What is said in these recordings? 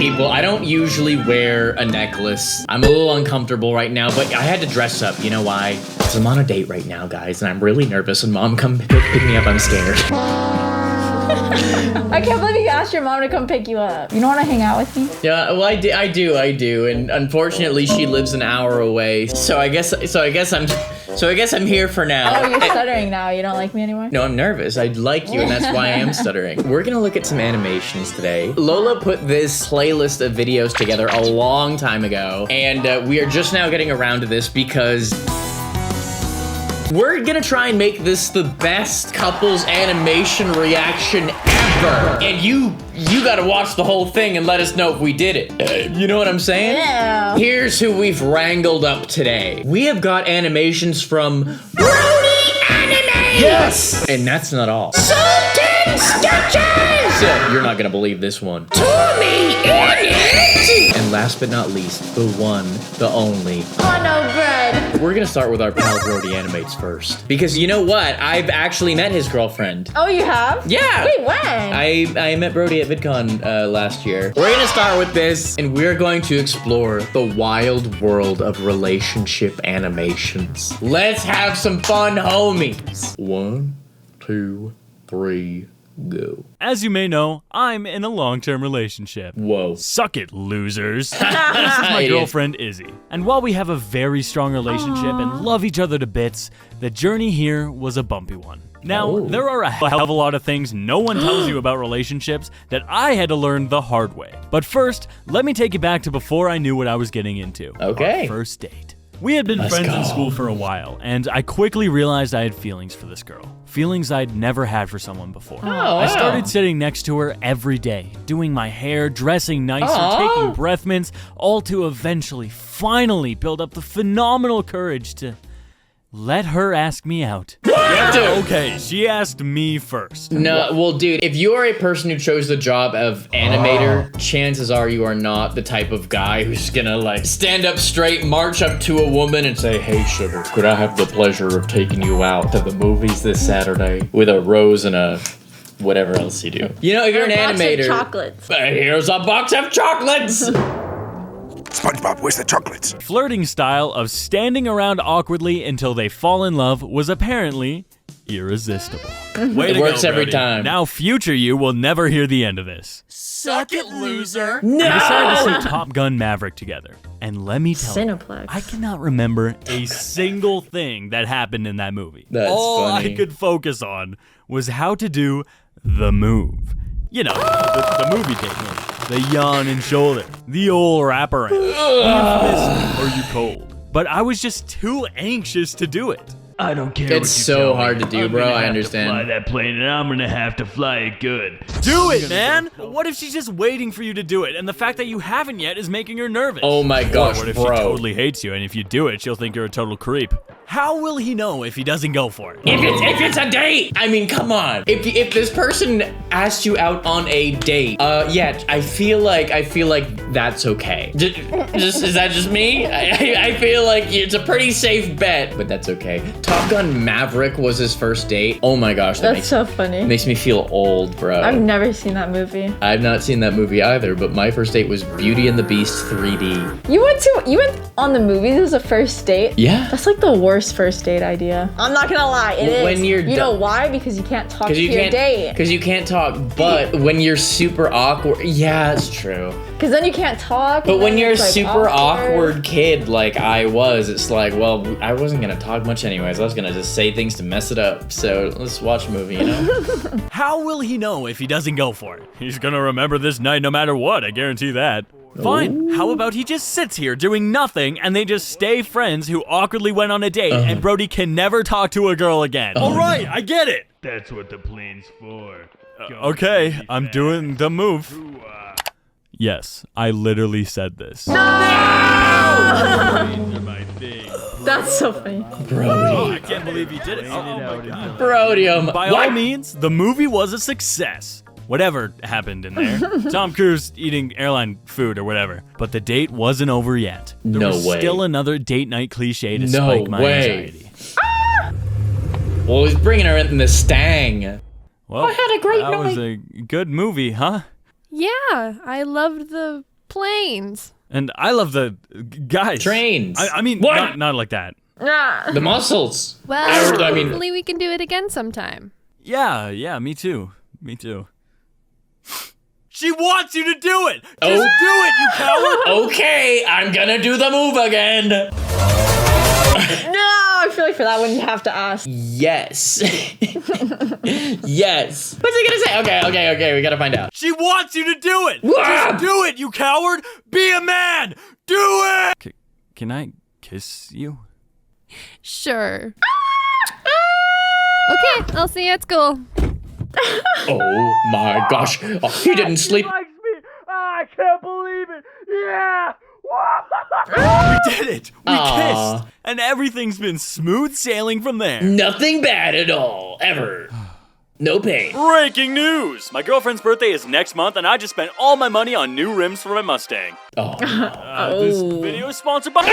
people, I don't usually wear a necklace. I'm a little uncomfortable right now, but I had to dress up. You know why? Because I'm on a date right now, guys, and I'm really nervous. When Mom come pick me up, I'm scared. I can't believe you asked your mom to come pick you up. You don't want to hang out with me? Yeah, well, I do, and unfortunately, she lives an hour away. So I guess I'm here for now. Oh, you're stuttering now. You don't like me anymore? No, I'm nervous. I like you, and that's why I am stuttering. We're gonna look at some animations today. Lola put this playlist of videos together a long time ago, and we are just now getting around to this because we're gonna try and make this the best couples animation reaction ever. And you gotta watch the whole thing and let us know if we did it. You know what I'm saying? Yeah. Here's who we've wrangled up today. We have got animations from BrodyAnimates! Yes! And that's not all. Sultan Sketches! You're not gonna believe this one. TommyInnit! And last but not least, the one, the only, Honobread. We're gonna start with our pal BrodyAnimates first. Because you know what? I've actually met his girlfriend. Oh, you have? Yeah! Wait, when? I met Brody at VidCon last year. We're gonna start with this, and we're going to explore the wild world of relationship animations. Let's have some fun, homies. 1, 2, 3, go. As you may know, I'm in a long-term relationship. Whoa. Suck it, losers. This is my girlfriend, Izzy. And while we have a very strong relationship and love each other to bits, the journey here was a bumpy one. Now, there are a hell of a lot of things no one tells you about relationships that I had to learn the hard way. But first, let me take you back to before I knew what I was getting into. Okay. Our first date. We had been friends in school for a while, and I quickly realized I had feelings for this girl. Feelings I'd never had for someone before. I started sitting next to her every day, doing my hair, dressing nicer, taking breath mints, all to eventually, finally build up the phenomenal courage to let her ask me out. Yeah, okay, she asked me first. No, well, dude, if you are a person who chose the job of animator, chances are you are not the type of guy who's gonna, like, stand up straight, march up to a woman and say, "Hey, sugar, could I have the pleasure of taking you out to the movies this Saturday with a rose and a whatever else you do?" You know, if you're an animator, chocolates. Here's a box of chocolates. SpongeBob, where's the chocolates? Flirting style of standing around awkwardly until they fall in love was apparently irresistible. It works every time. Now future you will never hear the end of this. Suck it, loser. We decided to see Top Gun Maverick together. And let me tell you, Cineplex. I cannot remember a single thing that happened in that movie. That's All funny. I could focus on was how to do the move. You know, the movie technique. The yawn and shoulder. The old wraparound. Are you cold? But I was just too anxious to do it. I don't care. It's so hard to do, bro. I understand. Fly that plane, and I'm gonna have to fly it good. Do it, man! What if she's just waiting for you to do it, and the fact that you haven't yet is making her nervous? Oh my gosh, what if bro. she totally hates you, and if you do it, she'll think you're a total creep? How will he know if he doesn't go for it? If it's a date, I mean, come on. If this person asked you out on a date, yeah, I feel like that's okay. Is that just me? I feel like it's a pretty safe bet, but that's okay. Top Gun Maverick was his first date. Oh my gosh, That's so funny. makes me feel old, bro. I've never seen that movie. I've not seen that movie either, but my first date was Beauty and the Beast 3D. You went on the movies as a first date? Yeah. That's like the worst first date idea. I'm not gonna lie, it is. When you're you know why? Because you can't talk to you your date. Because you can't talk, but when you're super awkward, yeah, it's true. Because then you can't talk. But and when then you're a it's, like, super awkward kid like I was, it's like, well, I wasn't gonna talk much anyways. I was gonna just say things to mess it up. So let's watch a movie, you know? How will he know if he doesn't go for it? He's gonna remember this night no matter what, I guarantee that. Fine, how about he just sits here doing nothing and they just stay friends who awkwardly went on a date and Brody can never talk to a girl again. Alright, I get it! That's what the plane's for. Okay, I'm doing the move. Yes, I literally said this. That's so funny. Brody. I can't believe he did it. Oh my god. Brody, By all means, the movie was a success. Whatever happened in there. Tom Cruise eating airline food or whatever. But the date wasn't over yet. There was still another date night cliche to spike my anxiety. Well, he's bringing her in the Stang. Well, I had a great that was night. a good movie, huh? Yeah, I loved the planes. And I love the guys. Trains. I mean, What? not like that. The muscles. Well, I mean- hopefully we can do it again sometime. Yeah, me too. Me too. She wants you to do it! Just Oh. do it, you coward! Okay, I'm gonna do the move again. No, I feel like for that one you have to ask. Yes. Yes. What's he gonna say? Okay, we gotta find out. She wants you to do it! Ah! Just do it, you coward! Be a man! Do it! Can I kiss you? Sure. Okay, I'll see you at school. Oh my gosh. Oh, he didn't sleep. likes me! I can't believe it! Yeah! We did it! We Aw. kissed! And everything's been smooth sailing from there. Nothing bad at all, ever. No pain. Breaking news! My girlfriend's birthday is next month, and I just spent all my money on new rims for my Mustang. Oh. This video is sponsored by...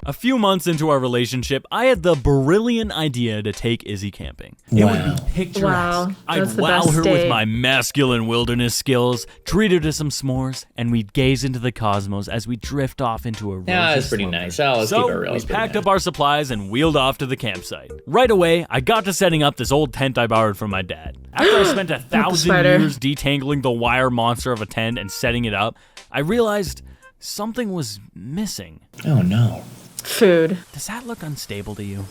A few months into our relationship, I had the brilliant idea to take Izzy camping. It would Wow. be picturesque. Wow, I'd that's the wow best her with date. my masculine wilderness skills, treat her to some s'mores, and we'd gaze into the cosmos as we drift off into a rosy Yeah, that's pretty slumber. nice. Oh, let's So keep it real. we It's pretty packed nice. up our supplies and wheeled off to the campsite. Right away, I got to setting up this old tent I borrowed from my dad. After I spent 1,000 spider. years detangling the wire monster of a tent and setting it up, I realized something was missing. Oh no. Food. Does that look unstable to you?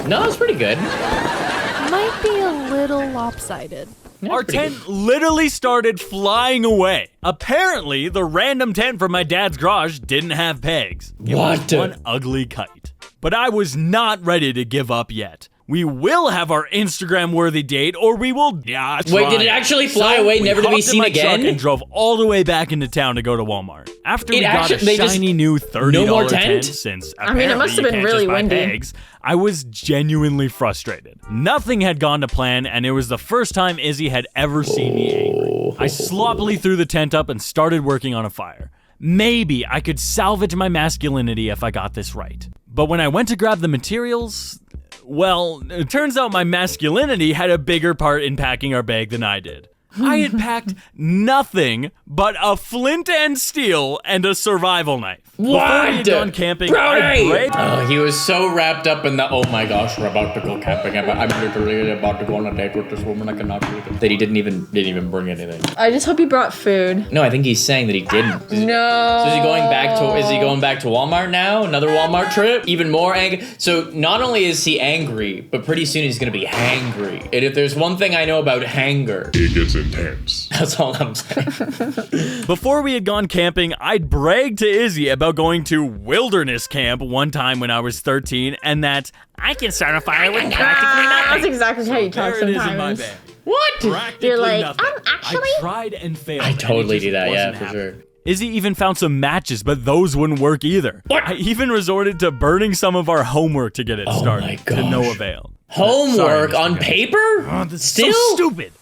No, it's pretty good. Might be a little lopsided. Yeah, Our it's pretty tent literally started flying away. Apparently, the random tent from my dad's garage didn't have pegs. It was What? one ugly kite. But I was not ready to give up yet. We will have our Instagram-worthy date, or we will Wait, did it actually fly away, we never to be hopped in seen my truck again? and drove all the way back into town to go to Walmart. After we got they a just- shiny new $30 no more tent, tent? since I mean, it must have apparently been you can't really just buy windy. pegs, I was genuinely frustrated. Nothing had gone to plan, and it was the first time Izzy had ever seen me angry. I sloppily threw the tent up and started working on a fire. Maybe I could salvage my masculinity if I got this right. But when I went to grab the materials, well, it turns out my masculinity had a bigger part in packing our bag than I did. I had packed nothing but a flint and steel and a survival knife. Before we had gone camping, I Brody! bragged. Oh, he was so wrapped up in the, oh my gosh, we're about to go camping. I'm literally about to go on a date with this woman. I cannot believe it. That he didn't even bring anything. I just hope he brought food. No, I think he's saying that he didn't. No. So is he going back to Walmart now? Another Walmart trip? Even more angry? So not only is he angry, but pretty soon he's gonna be hangry. And if there's one thing I know about hanger, It gets intense. that's all I'm saying. Before we had gone camping, I'd bragged to Izzy about going to wilderness camp one time when I was 13, and that I can start a fire with practically That's nothing. exactly how you talk There it is in my sometimes. bag. What? Practically You're like, nothing. actually- I tried and failed. I and it totally just do that, yeah, wasn't for happening. sure. Izzy even found some matches, but those wouldn't work either. What? I even resorted to burning some of our homework to get it Oh started, my to no gosh. avail. Homework Sorry, Mr. on Guy. paper? Oh, that's Still? so stupid.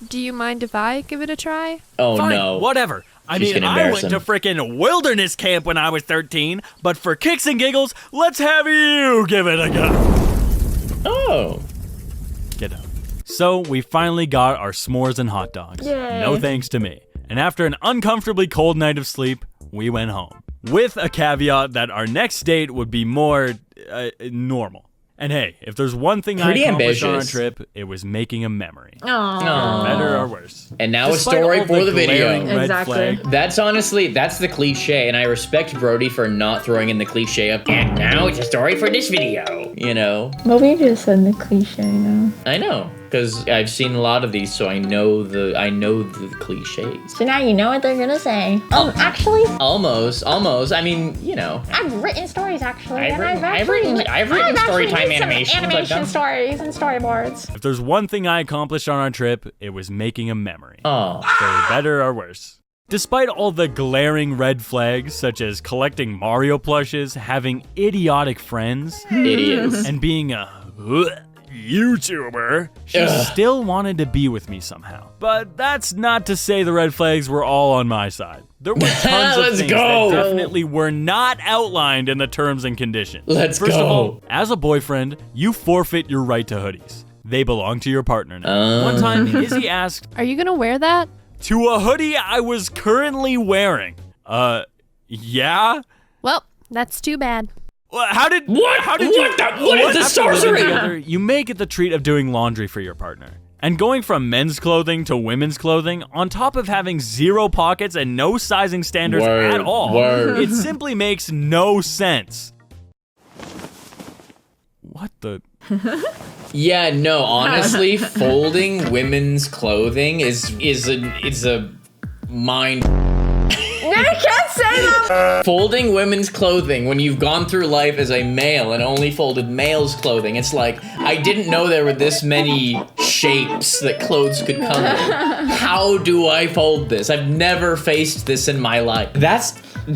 Do you mind if I give it a try? Oh Fine, no. whatever. I She's mean, gonna I embarrass went to him. frickin' wilderness camp when I was 13, but for kicks and giggles, let's have you give it a go. Oh. Get up. So we finally got our s'mores and hot dogs. Yay. No thanks to me. And after an uncomfortably cold night of sleep, we went home. With a caveat that our next date would be more normal. And hey, if there's one thing Pretty I accomplished on our ambitious. trip, it was making a memory. Aw. Better or worse. And now Despite a story all for the video. glaring red Exactly. flag, That's honestly, that's the cliche, and I respect Brody for not throwing in the cliche of, and now it's a story for this video, you know? But we just said the cliche now. I know, because I've seen a lot of these, so I know the cliches. So now you know what they're gonna say. Actually, Almost, I mean, you know. I've written stories actually. I've and written- I've I've written actually story time made some animations. I've animation done- stories and storyboards. if there's one thing I accomplished on our trip, it was making a memory. Oh. For better or worse. Despite all the glaring red flags, such as collecting Mario plushes, having idiotic friends, Idiots. and being a YouTuber, she Ugh. still wanted to be with me somehow. But that's not to say the red flags were all on my side. There were tons of Let's things go. that definitely were not outlined in the terms and conditions. Let's First go. of all, as a boyfriend, you forfeit your right to hoodies. They belong to your partner now. One time, Izzy asked, Are you gonna wear that? to a hoodie I was currently wearing. Yeah? Well, that's too bad. How did What is the After living sorcery? together, you may get the treat of doing laundry for your partner. And going from men's clothing to women's clothing, on top of having 0 pockets and no sizing standards at all, it simply makes no sense. What the? Yeah, no, honestly, folding women's clothing is a mind. No, you can't say that! Folding women's clothing when you've gone through life as a male and only folded male's clothing, it's like, I didn't know there were this many shapes that clothes could come in. How do I fold this? I've never faced this in my life. That's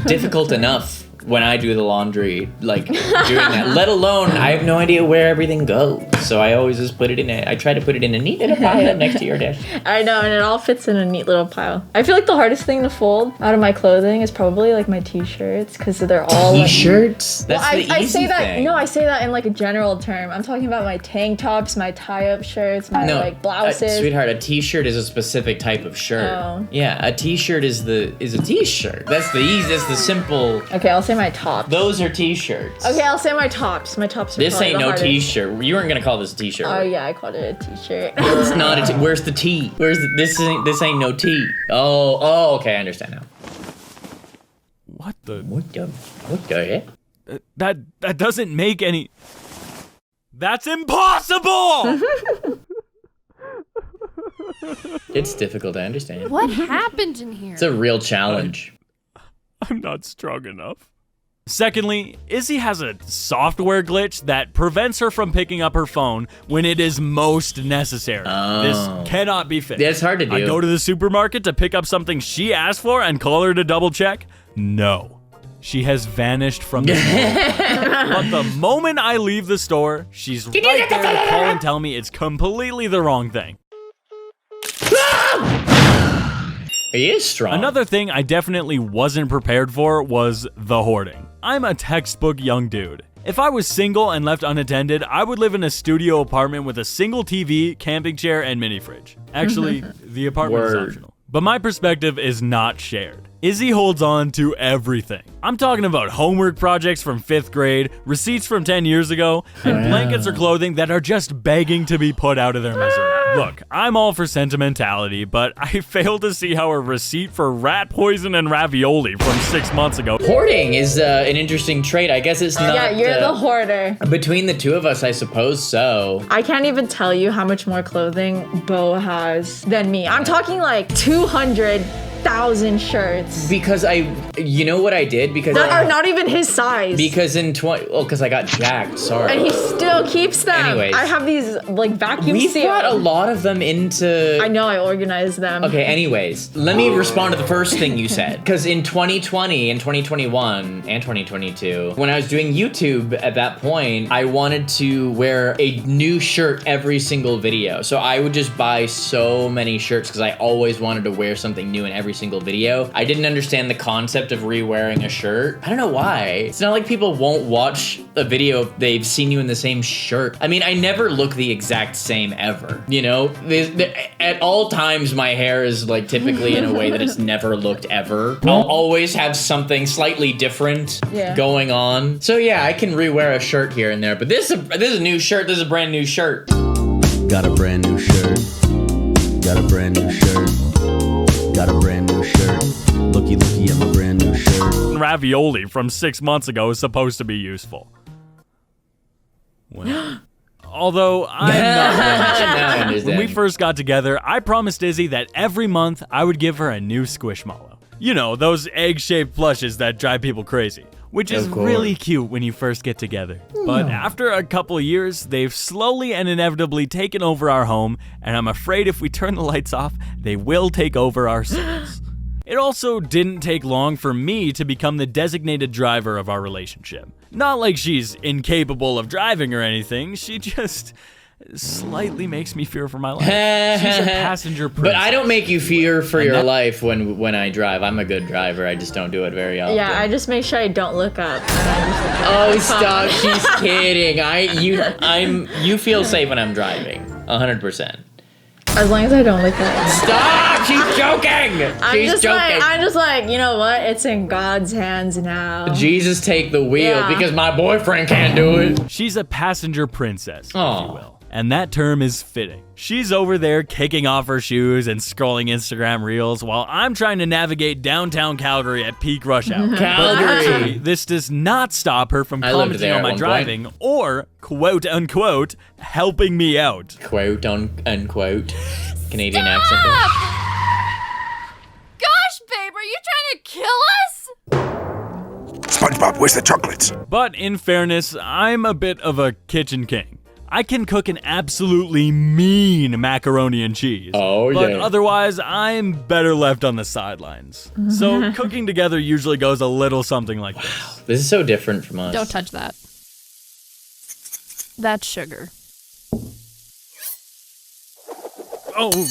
difficult enough when I do the laundry, like doing that, let alone I have no idea where everything goes. So I always just put it in I try to put it in a neat little pile next to your dish. I know, and it all fits in a neat little pile. I feel like the hardest thing to fold out of my clothing is probably like my t-shirts, because they're all T-shirts? Like, That's the easy I say that, thing. no, I say that in like a general term. I'm talking about my tank tops, my tie-up shirts, my like blouses. Sweetheart, a t-shirt is a specific type of shirt. Oh. Yeah, a t-shirt is a t-shirt. That's the easy, that's the simple. Okay, I'll say my tops. Those are t-shirts. Okay, I'll say my tops. My tops are This probably ain't the no hardest. t-shirt. You weren't gonna call this a t-shirt. Oh yeah, I called it a t-shirt. It's not a t. Where's the T? This ain't no T. Oh, okay, I understand now. What the? What the? That doesn't make any. That's impossible! It's difficult to understand. What happened in here? It's a real challenge. I'm not strong enough. Secondly, Izzy has a software glitch that prevents her from picking up her phone when it is most necessary. Oh. This cannot be fixed. Yeah, it's hard to do. I go to the supermarket to pick up something she asked for and call her to double check. No. She has vanished from the store. But the moment I leave the store, she's right there to call and tell me it's completely the wrong thing. He is strong. Another thing I definitely wasn't prepared for was the hoarding. I'm a textbook young dude. If I was single and left unattended, I would live in a studio apartment with a single TV, camping chair, and mini fridge. Actually, the apartment is optional. But my perspective is not shared. Izzy holds on to everything. I'm talking about homework projects from 5th grade, receipts from 10 years ago, and blankets or clothing that are just begging to be put out of their misery. Look, I'm all for sentimentality, but I fail to see how a receipt for rat poison and ravioli from 6 months ago. Hoarding is an interesting trait. I guess it's not. Yeah, you're the hoarder. Between the two of us, I suppose so. I can't even tell you how much more clothing Bo has than me. I'm talking like 200,000 shirts Because you know what I did? Because that are not even his size. Because because I got jacked. Sorry. And he still keeps them. Anyways. I have these like vacuum We sealed. brought a lot of them into. I know, I organized them. Okay, anyways, let me respond to the first thing you said. Because in 2020 and 2021 and 2022, when I was doing YouTube at that point, I wanted to wear a new shirt every single video. So I would just buy so many shirts because I always wanted to wear something new in every single video. I didn't understand the concept of re-wearing a shirt. I don't know why. It's not like people won't watch a video if they've seen you in the same shirt. I mean, I never look the exact same ever. You know, at all times my hair is like typically in a way that it's never looked ever. I'll always have something slightly different going on. So yeah, I can re-wear a shirt here and there, but this is a new shirt. This is a brand new shirt. Got a brand new shirt. Got a brand new shirt. Got a brand new shirt. Looky, looky at my brand new shirt. Ravioli from 6 months ago is supposed to be useful. Well, although I'm not when we first got together, I promised Izzy that every month I would give her a new Squishmallow. You know, those egg-shaped plushes that drive people crazy. Which is really cute when you first get together. But after a couple of years, they've slowly and inevitably taken over our home, and I'm afraid if we turn the lights off, they will take over our souls. It also didn't take long for me to become the designated driver of our relationship. Not like she's incapable of driving or anything, she just slightly makes me fear for my life. She's a passenger princess. But I don't make you fear for your life when I drive. I'm a good driver. I just don't do it very often. Yeah, I just make sure I don't look up. Oh, stop! She's kidding. You feel safe when I'm driving. 100%. As long as I don't lick it. Stop! She's joking! She's joking. I'm just like, you know what? It's in God's hands now. Jesus take the wheel Yeah. because my boyfriend can't do it. She's a passenger princess, if Aw. you will. And that term is fitting. She's over there kicking off her shoes and scrolling Instagram reels while I'm trying to navigate downtown Calgary at peak rush hour. But actually, Calgary. this does not stop her from I lived commenting there on at my one driving or, quote unquote, helping me out. Quote unquote. Canadian accent there. Gosh, babe, are you trying to kill us? SpongeBob, where's the chocolates? But in fairness, I'm a bit of a kitchen king. I can cook an absolutely mean macaroni and cheese. Oh, but yeah. otherwise, I'm better left on the sidelines. So cooking together usually goes a little something like this. This is so different from us. Don't touch that. That's sugar. Oh,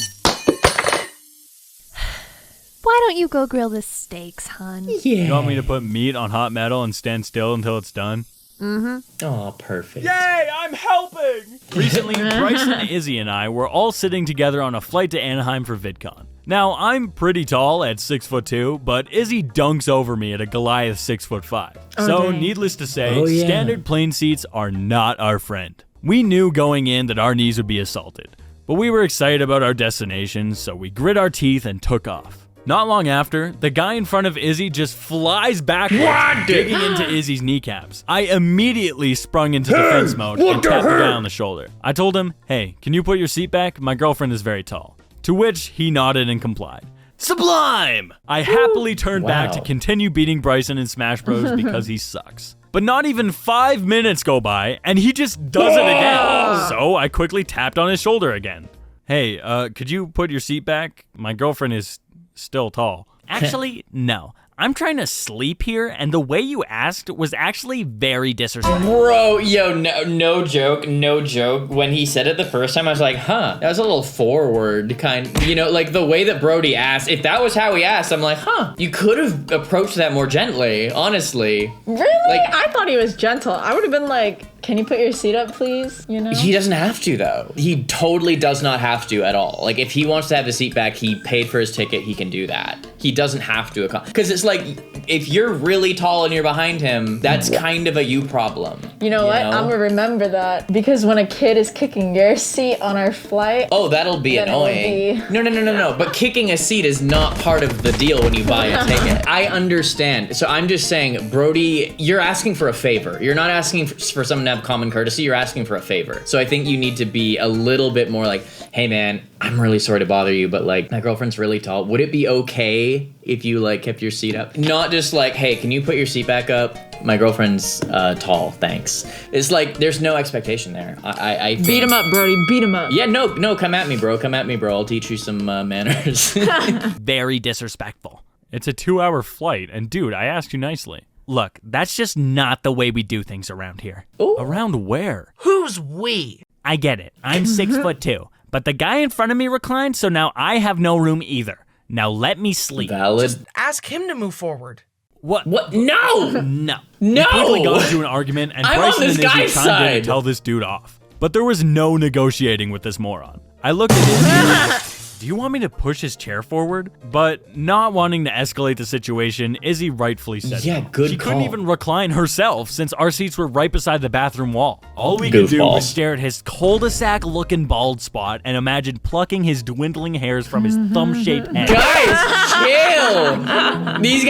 Why don't you go grill the steaks, hon? you want me to put meat on hot metal and stand still until it's done? Oh, perfect. Yay, I'm helping! Recently, Bryson, Izzy, and I were all sitting together on a flight to Anaheim for VidCon. Now, I'm pretty tall at 6'2", but Izzy dunks over me at a Goliath 6'5". So, Okay. needless to say, Oh, yeah. standard plane seats are not our friend. We knew going in that our knees would be assaulted, but we were excited about our destination, so we grit our teeth and took off. Not long after, the guy in front of Izzy just flies backwards, digging into Izzy's kneecaps. I immediately sprung into defense mode and tapped the guy on the shoulder. I told him, hey, can you put your seat back? My girlfriend is very tall. To which he nodded and complied. Sublime! I happily turned back to Wow. continue beating Bryson in Smash Bros. Because he sucks. But not even 5 minutes go by, and he just does it again. So I quickly tapped on his shoulder again. Hey, could you put your seat back? My girlfriend is still tall. Actually, no. I'm trying to sleep here, and the way you asked was actually very disrespectful. Bro, yo, no joke. When he said it the first time, I was like, huh, that was a little forward kind. You know, like the way that Brody asked, if that was how he asked, I'm like, huh, you could have approached that more gently, honestly. Really? Like- I thought he was gentle. I would have been like, can you put your seat up, please? You know? He doesn't have to, though. He totally does not have to at all. Like, if he wants to have his seat back, he paid for his ticket, he can do that. He doesn't have to. Because it's like, if you're really tall and you're behind him, that's kind of a you problem. You know what? I'm gonna remember that because when a kid is kicking your seat on our flight, Oh, that'll be Then it will annoying. be- No. But kicking a seat is not part of the deal when you buy a ticket. I understand. So I'm just saying, Brody, you're asking for a favor. You're not asking for someone to have common courtesy. You're asking for a favor. So I think you need to be a little bit more like, hey man, I'm really sorry to bother you, but like my girlfriend's really tall. Would it be okay if you like kept your seat up? Not just like, hey, can you put your seat back up? My girlfriend's tall, thanks. It's like, there's no expectation there. I think, beat him up, Brody. Beat him up. yeah, no, come at me, bro. Come at me, bro. I'll teach you some manners. Very disrespectful. It's a 2-hour flight, and dude, I asked you nicely. Look, that's just not the way we do things around here. Ooh. Around where? Who's we? I get it. I'm 6'2", but the guy in front of me reclined, so now I have no room either. Now let me sleep. Valid. Ask him to move forward. What? What? No! No. No! We quickly got into an argument, and I'm on Bryson this and Izzy guy's chimed in side. to tell this dude off. But there was no negotiating with this moron. I looked at Izzy. Do you want me to push his chair forward? But not wanting to escalate the situation, Izzy rightfully said Yeah, no. good She couldn't call. even recline herself since our seats were right beside the bathroom wall. All we could do Goofballs. was stare at his cul-de-sac-looking bald spot and imagine plucking his dwindling hairs from his thumb-shaped head. Guys, chill! Have these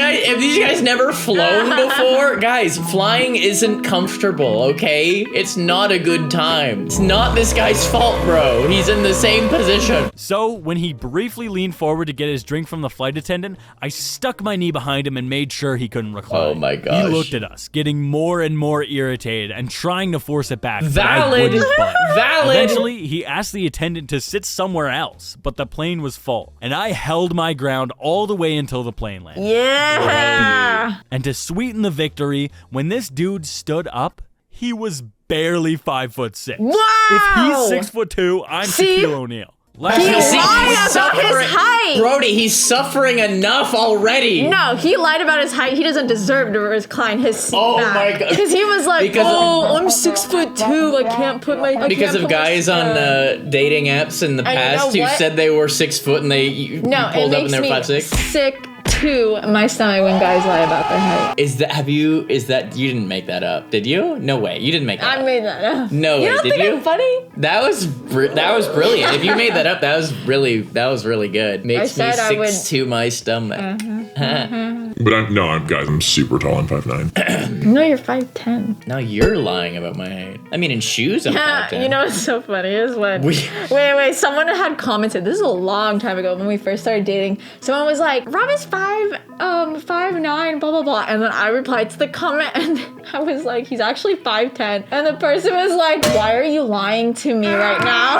guys never flown before? Guys, flying isn't comfortable, okay? It's not a good time. It's not this guy's fault, bro. He's in the same position. So, when he briefly leaned forward to get his drink from the flight attendant, I stuck my knee behind him and made sure he couldn't recline. Oh my gosh. He looked at us, getting more and more irritated and trying to force it back. but I Valid. wouldn't budge. Valid. Eventually, he asked the attendant to sit somewhere else, but the plane was full, and I held my ground all the way until the plane landed. Yeah. And to sweeten the victory, when this dude stood up, he was barely 5'6". Wow. If he's 6'2", I'm See? Shaquille O'Neal. Last He week- lied about his height. Brody, he's suffering enough already. No, he lied about his height. He doesn't deserve to recline his seat back. My God. Because he was like, Because I'm 6'2". I can't put my. Because of guys on dating apps in the And you know past who what? said they were 6 foot and you No, it pulled up makes and they're me 5'6". sick to my stomach when guys lie about their height. Is that you didn't make that up, did you? No way, you didn't make that I up. made that up. No You way, don't did think you? I'm funny? That was brilliant. If you made that up, that was really good. Makes me said I would- 6'2" my stomach. But I'm super tall. I'm 5'9". No, you're 5'10". Now you're lying about my height. I mean, in shoes, I'm 5'10". You know what's so funny is when wait, someone had commented. This is a long time ago when we first started dating. Someone was like, "Rob is 5'9", blah blah blah," and then I replied to the comment, and I was like, "He's actually 5'10", and the person was like, "Why are you lying to me right now?"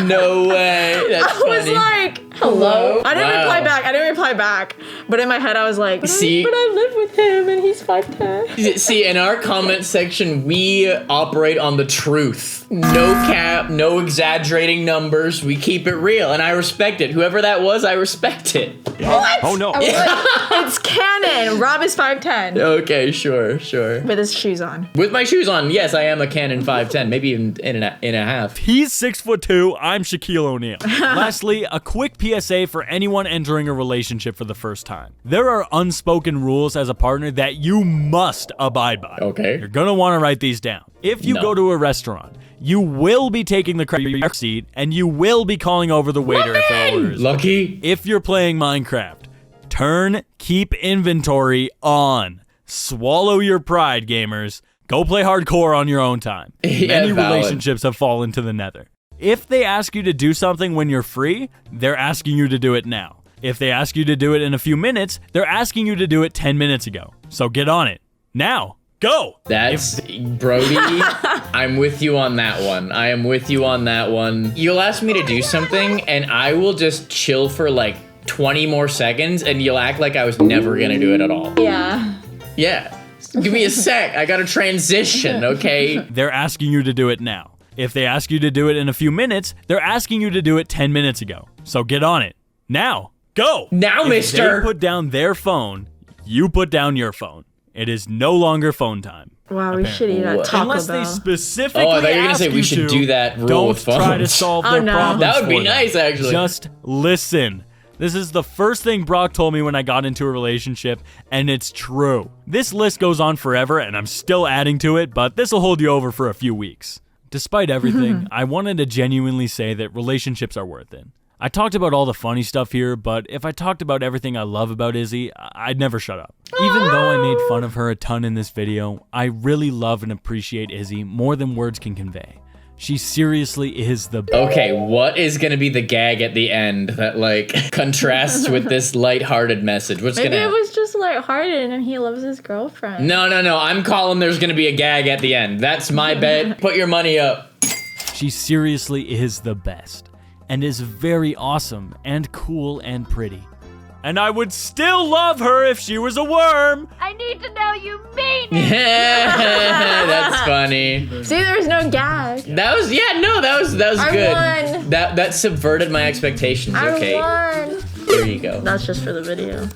No way. That's I was funny. like, "Hello." I didn't Wow. reply back. But in my head, I was like, but See? I live with him, and he's 5'10". See, in our comment section, we operate on the truth. No cap, no exaggerating numbers. We keep it real, and I respect it. Whoever that was, I respect it. What? Oh, no. I was like, it's canon. Rob is 5'10". Okay, sure. With his shoes on. With my shoes on, yes, I am a Canon 5'10", maybe even in a half. He's 6'2". I'm Shaquille O'Neal. Lastly, a quick PSA for anyone entering a relationship for the first time. There are unspoken rules as a partner that you must abide by. Okay. You're gonna want to write these down. If you No. go to a restaurant, you will be taking the credit seat and you will be calling over the waiter if the order is. Lucky. If you're playing Minecraft, keep inventory on. Swallow your pride, gamers. Go play hardcore on your own time. Yeah, Many valid. relationships have fallen to the nether. If they ask you to do something when you're free, they're asking you to do it now. If they ask you to do it in a few minutes, they're asking you to do it 10 minutes ago. So get on it. Now, go! That's Brody. I'm with you on that one. I am with you on that one. You'll ask me to do something, and I will just chill for like 20 more seconds, and you'll act like I was never gonna do it at all. Yeah. Yeah. Give me a sec. I gotta transition, okay? They're asking you to do it now. If they ask you to do it in a few minutes, they're asking you to do it 10 minutes ago. So get on it. Now, go! Now, If mister. they put down their phone, you put down your phone. It is no longer phone time. Wow, we should eat at Taco Unless they Bell. specifically Oh, I thought you were gonna ask say we you should to, do that rule don't with try to phones. solve Oh, their no. problems That would be for them. nice, actually. Just listen. This is the first thing Brock told me when I got into a relationship, and it's true. This list goes on forever, and I'm still adding to it, but this will hold you over for a few weeks. Despite everything, I wanted to genuinely say that relationships are worth it. I talked about all the funny stuff here, but if I talked about everything I love about Izzy, I'd never shut up. Even though I made fun of her a ton in this video, I really love and appreciate Izzy more than words can convey. She seriously is the best. Okay, what is gonna be the gag at the end that like contrasts with this lighthearted message? What's Maybe gonna it was just lighthearted and he loves his girlfriend. No. I'm calling there's gonna be a gag at the end. That's my bet. Put your money up. She seriously is the best, and is very awesome and cool and pretty. And I would still love her if she was a worm. I need to know you mean it. That's funny. See, there's no gag. That was I good. won. That subverted my expectations. Okay, I won. there you go. That's just for the video.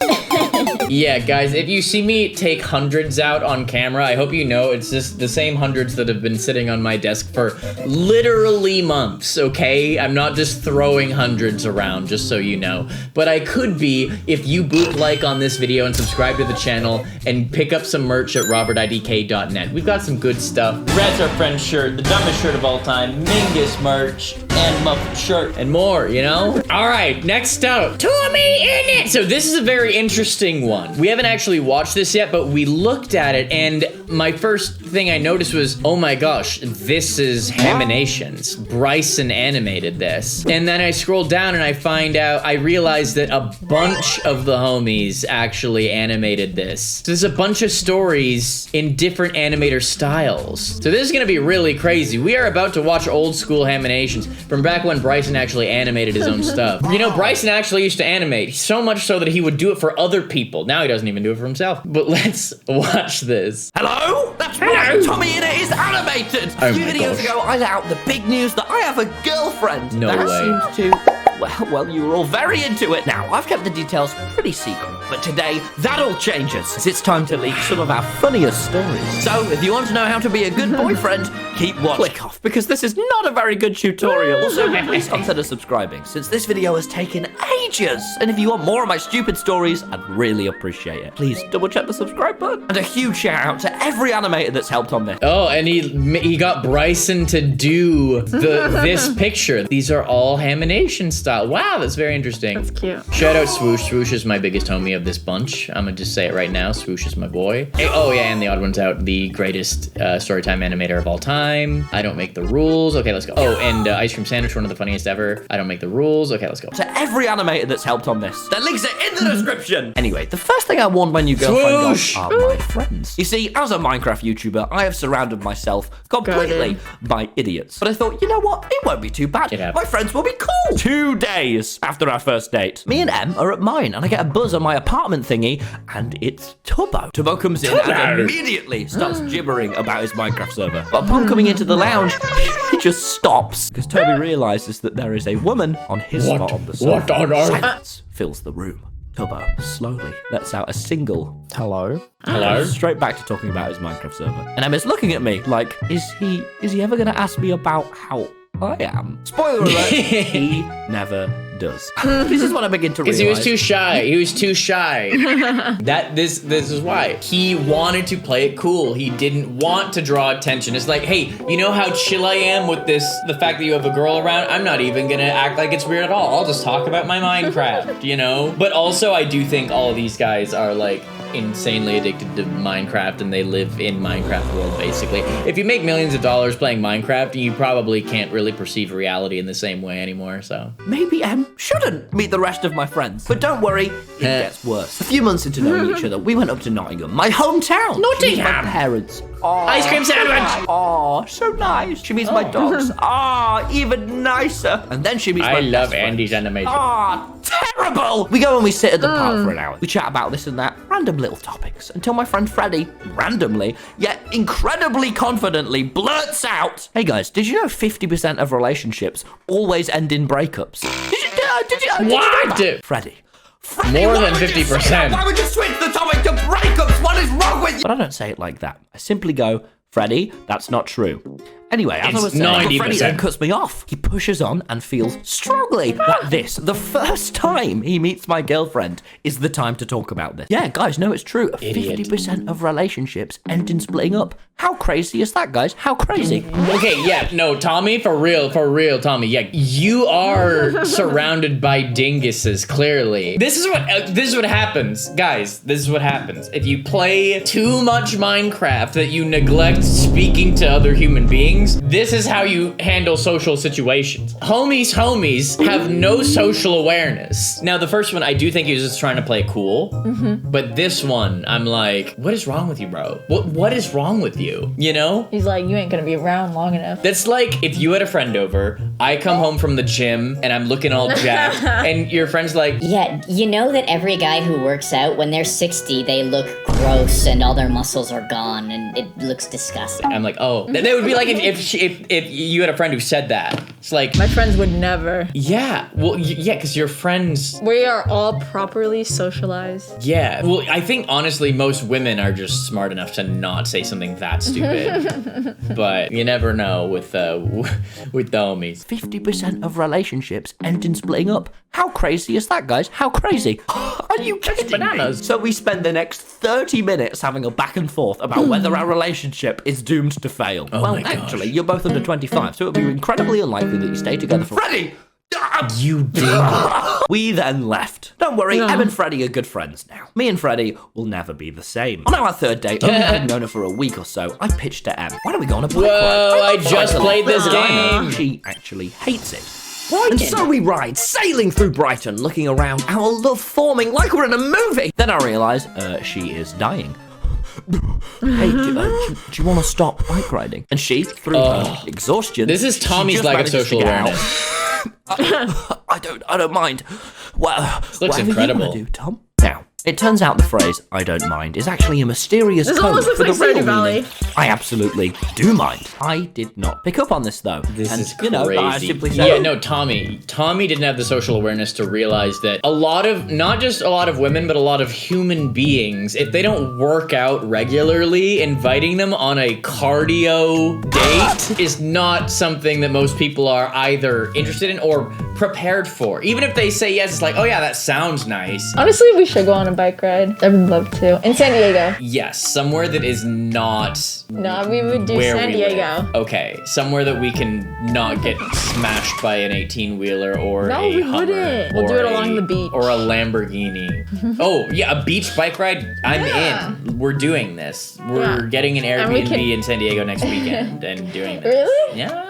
Yeah, guys, if you see me take hundreds out on camera, I hope you know it's just the same hundreds that have been sitting on my desk for literally months, okay? I'm not just throwing hundreds around, just so you know. But I could be if you boot like on this video and subscribe to the channel and pick up some merch at robertidk.net. We've got some good stuff. Red's our friend shirt, the dumbest shirt of all time, Mingus merch, and Muffin shirt, and more, you know? All right, next up, TommyInnit! So this is a very interesting one. We haven't actually watched this yet, but we looked at it, and my first thing I noticed was, oh my gosh, this is Haminations. Bryson animated this. And then I scrolled down and I realized that a bunch of the homies actually animated this. So there's a bunch of stories in different animator styles. So this is gonna be really crazy. We are about to watch old school Haminations from back when Bryson actually animated his own stuff. You know, Bryson actually used to animate, so much so that he would do it for other people. Now he doesn't even do it for himself. But let's watch this. Hello? That's right, TommyInnit is animated! Oh Few my videos gosh. ago, I let out the big news that I have a girlfriend. No that way. seems to... Well, you were all very into it. Now, I've kept the details pretty secret, but today, that all changes, as it's time to leak some of our funniest stories. So, if you want to know how to be a good boyfriend, keep watching. Click off, because this is not a very good tutorial. Also, please consider subscribing, since this video has taken ages. And if you want more of my stupid stories, I'd really appreciate it. Please double check the subscribe button. And a huge shout out to every animator that's helped on this. Oh, and he got Bryson to do this picture. These are all Haminations style. Wow, that's very interesting. That's cute. Shout out Swoosh. Swoosh is my biggest homie of this bunch. I'm gonna just say it right now. Swoosh is my boy. Hey, oh yeah, and the odd one's out. The greatest storytime animator of all time. I don't make the rules. Okay, let's go. Oh, and Ice Cream Sandwich, one of the funniest ever. I don't make the rules. Okay, let's go. To every animator that's helped on this. The links are in the description. Anyway, the first thing I warned my new girlfriend Swoosh. of are my friends. You see, as a Minecraft YouTuber, I have surrounded myself completely by idiots. But I thought, you know what? It won't be too bad. My friends will be cool. 2 days after our first date, me and Em are at mine, and I get a buzz on my apartment thingy, and it's Tubbo. Tubbo comes in and immediately starts gibbering about his Minecraft server. But upon coming into the lounge, he just stops, because Toby realizes that there is a woman on his spot on the server. What on earth? Silence fills the room. Tubbo slowly lets out a single hello. Straight back to talking about his Minecraft server. And Emma's looking at me like, is he ever gonna ask me about how I am? Spoiler alert, he never does. This is what I begin to realize. Because he was too shy. He was too shy. This is why. He wanted to play it cool. He didn't want to draw attention. It's like, hey, you know how chill I am with the fact that you have a girl around? I'm not even gonna act like it's weird at all. I'll just talk about my Minecraft, you know? But also, I do think all of these guys are like insanely addicted to Minecraft, and they live in Minecraft world, basically. If you make millions of dollars playing Minecraft, you probably can't really perceive reality in the same way anymore, so. Maybe Em shouldn't meet the rest of my friends. But don't worry, it gets worse. A few months into knowing each other, we went up to Nottingham, my hometown. Nottingham? My parents. Ice cream sandwich! Oh, so nice. She meets my dogs. Even nicer. And then she meets my I love best Andy's animation. terrible. We go and we sit at the park for an hour. We chat about this and that, random little topics, until my friend Freddie, randomly, yet incredibly confidently, blurts out, hey guys, did you know 50% of relationships always end in breakups? Did you know that? Freddie, More than 50%. Why would you switch the topic to breakups? What is wrong with you? But I don't say it like that. I simply go, Freddie, that's not true. Anyway, as I was saying, Freddie then cuts me off. He pushes on and feels strongly that this, the first time he meets my girlfriend, is the time to talk about this. Yeah, guys, no, it's true. 50% of relationships end in splitting up. How crazy is that, guys? How crazy? Okay, yeah, no, Tommy, for real, Tommy, yeah, you are surrounded by dinguses, clearly. This is what happens, guys, this is what happens. If you play too much Minecraft that you neglect speaking to other human beings, this is how you handle social situations. Homies have no social awareness. Now, the first one, I do think he was just trying to play cool, but this one, I'm like, what is wrong with you, bro? What is wrong with you? You know? He's like, you ain't gonna be around long enough. That's like if you had a friend over, I come home from the gym and I'm looking all jacked, and your friend's like, yeah, you know that every guy who works out, when they're 60, they look gross and all their muscles are gone and it looks disgusting. I'm like, oh, that would be like if you had a friend who said that. It's like, my friends would never. Yeah, well, yeah, because your friends. We are all properly socialized. Yeah, well, I think honestly, most women are just smart enough to not say something that stupid. But you never know with the homies. 50% of relationships end in splitting up. How crazy is that, guys? How crazy? Are you kidding bananas? Me? So we spend the next 30 minutes having a back and forth about whether our relationship is doomed to fail. Oh well, actually, you're both under 25, so it would be incredibly unlikely that you stay together for... Freddie! You did. We then left. Don't worry, Em and Freddie are good friends now. Me and Freddie will never be the same. On our third date, only having known her for a week or so, I pitched to Em, why don't we go on a bike ride? I just played this game. She actually hates it. Brighton. And so we ride, sailing through Brighton, looking around, our love forming like we're in a movie. Then I realise she is dying. Hey, do you want to stop bike riding? And she, through her exhaustion, this is Tommy's lack of social awareness. I don't mind. Well, this looks incredible. You do, Tom? Now, It turns out the phrase, I don't mind, is actually a mysterious This code almost looks for the like real Stardew Valley. meaning. I absolutely do mind. I did not pick up on this though. This and, is you know, I crazy. simply said, Yeah, no, Tommy didn't have the social awareness to realize that a lot of, not just a lot of women, but a lot of human beings, if they don't work out regularly, inviting them on a cardio date is not something that most people are either interested in or prepared for. Even if they say yes, it's like, oh yeah, that sounds nice. Honestly, we should go on a bike ride. I would love to. In San Diego. Yes, somewhere that is not No, we would do where San we Diego. live. Okay, somewhere that we can not get smashed by an 18-wheeler or No, a we Hummer. wouldn't. We'll do or it along the beach. Or a Lamborghini. Oh, yeah, a beach bike ride? I'm Yeah. in. We're doing this. We're Yeah. getting an And we Airbnb can- in San Diego next weekend and doing this. Really? Yeah.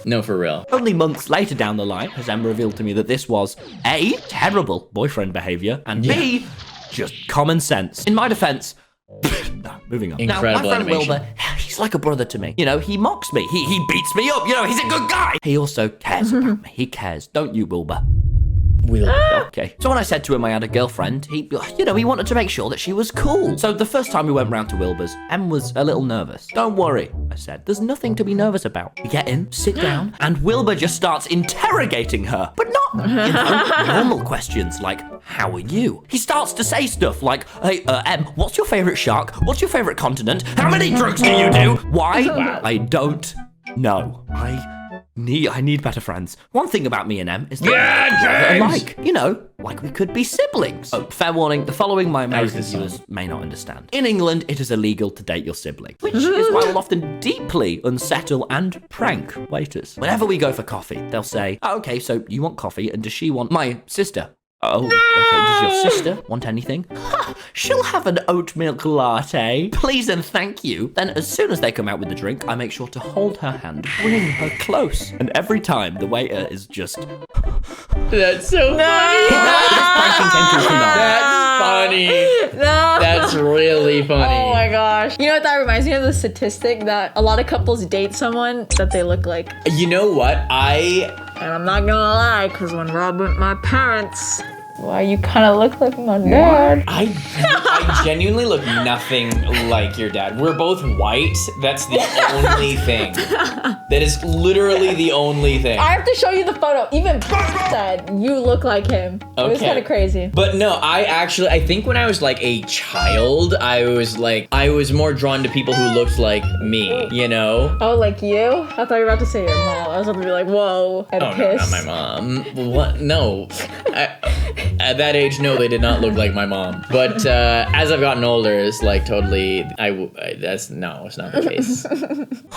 No, for real. Only months later down the line has Em revealed to me that this was A, terrible boyfriend behavior, and B, just common sense. In my defense, no, moving on. Incredible now, my friend animation. Wilbur, he's like a brother to me. You know, he mocks me. He beats me up. You know, he's a good guy. He also cares about me. He cares. Don't you, Wilbur? Okay. So when I said to him I had a girlfriend, he wanted to make sure that she was cool. So the first time we went round to Wilbur's, Em was a little nervous. Don't worry, I said. There's nothing to be nervous about. We get in, sit down, and Wilbur just starts interrogating her. But not, normal questions like, how are you? He starts to say stuff like, hey, Em, what's your favorite shark? What's your favorite continent? How many drugs do you do? Why? I don't know. I need better friends. One thing about me and Em is that we're alike. You know, like we could be siblings. Oh, fair warning, the following my American viewers may not understand. In England, it is illegal to date your sibling, which is why we'll often deeply unsettle and prank waiters. Whenever we go for coffee, they'll say, oh, okay, so you want coffee, and does she want my sister? Oh, okay, does your sister want anything? She'll have an oat milk latte. Please and thank you. Then as soon as they come out with the drink, I make sure to hold her hand, bring her close. And every time, the waiter is just... That's so funny. That's funny. No. That's really funny. Oh my gosh. You know what that reminds me of? The statistic that a lot of couples date someone that they look like. You know what? And I'm not gonna lie, because when Rob went with my parents, why you kind of look like my dad. I genuinely look nothing like your dad. We're both white. That's the only thing. That is literally the only thing. I have to show you the photo. Even said you look like him. It was kind of crazy. But no, I think when I was like a child, I was more drawn to people who looked like me, you know? Oh, like you? I thought you were about to say your mom. I was about to be like, whoa, and piss. No, not my mom. What? No. At that age, no, they did not look like my mom. But as I've gotten older, it's like totally, it's not the case.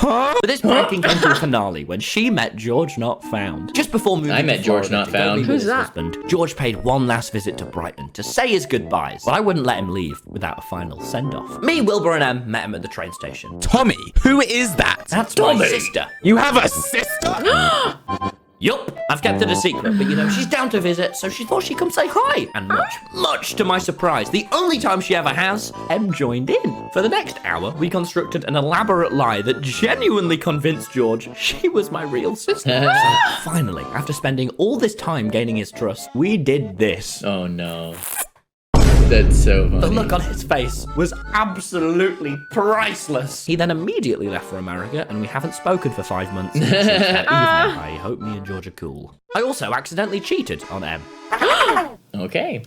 But this pranking came to a finale when she met George Not Found. Just before moving I met to George Florida Not to go Found. be with Who's his that? husband, George paid one last visit to Brighton to say his goodbyes, but I wouldn't let him leave without a final send-off. Me, Wilbur, and Em met him at the train station. Tommy, who is that? That's my sister. You have a sister? Yup, I've kept it a secret, but you know, she's down to visit, so she thought she'd come say hi. And much to my surprise, the only time she ever has, Em joined in. For the next hour, we constructed an elaborate lie that genuinely convinced George she was my real sister. So finally, after spending all this time gaining his trust, we did this. Oh no. That's so funny. The look on his face was absolutely priceless. He then immediately left for America, and we haven't spoken for 5 months since that evening. I hope me and George are cool. I also accidentally cheated on Em. Okay.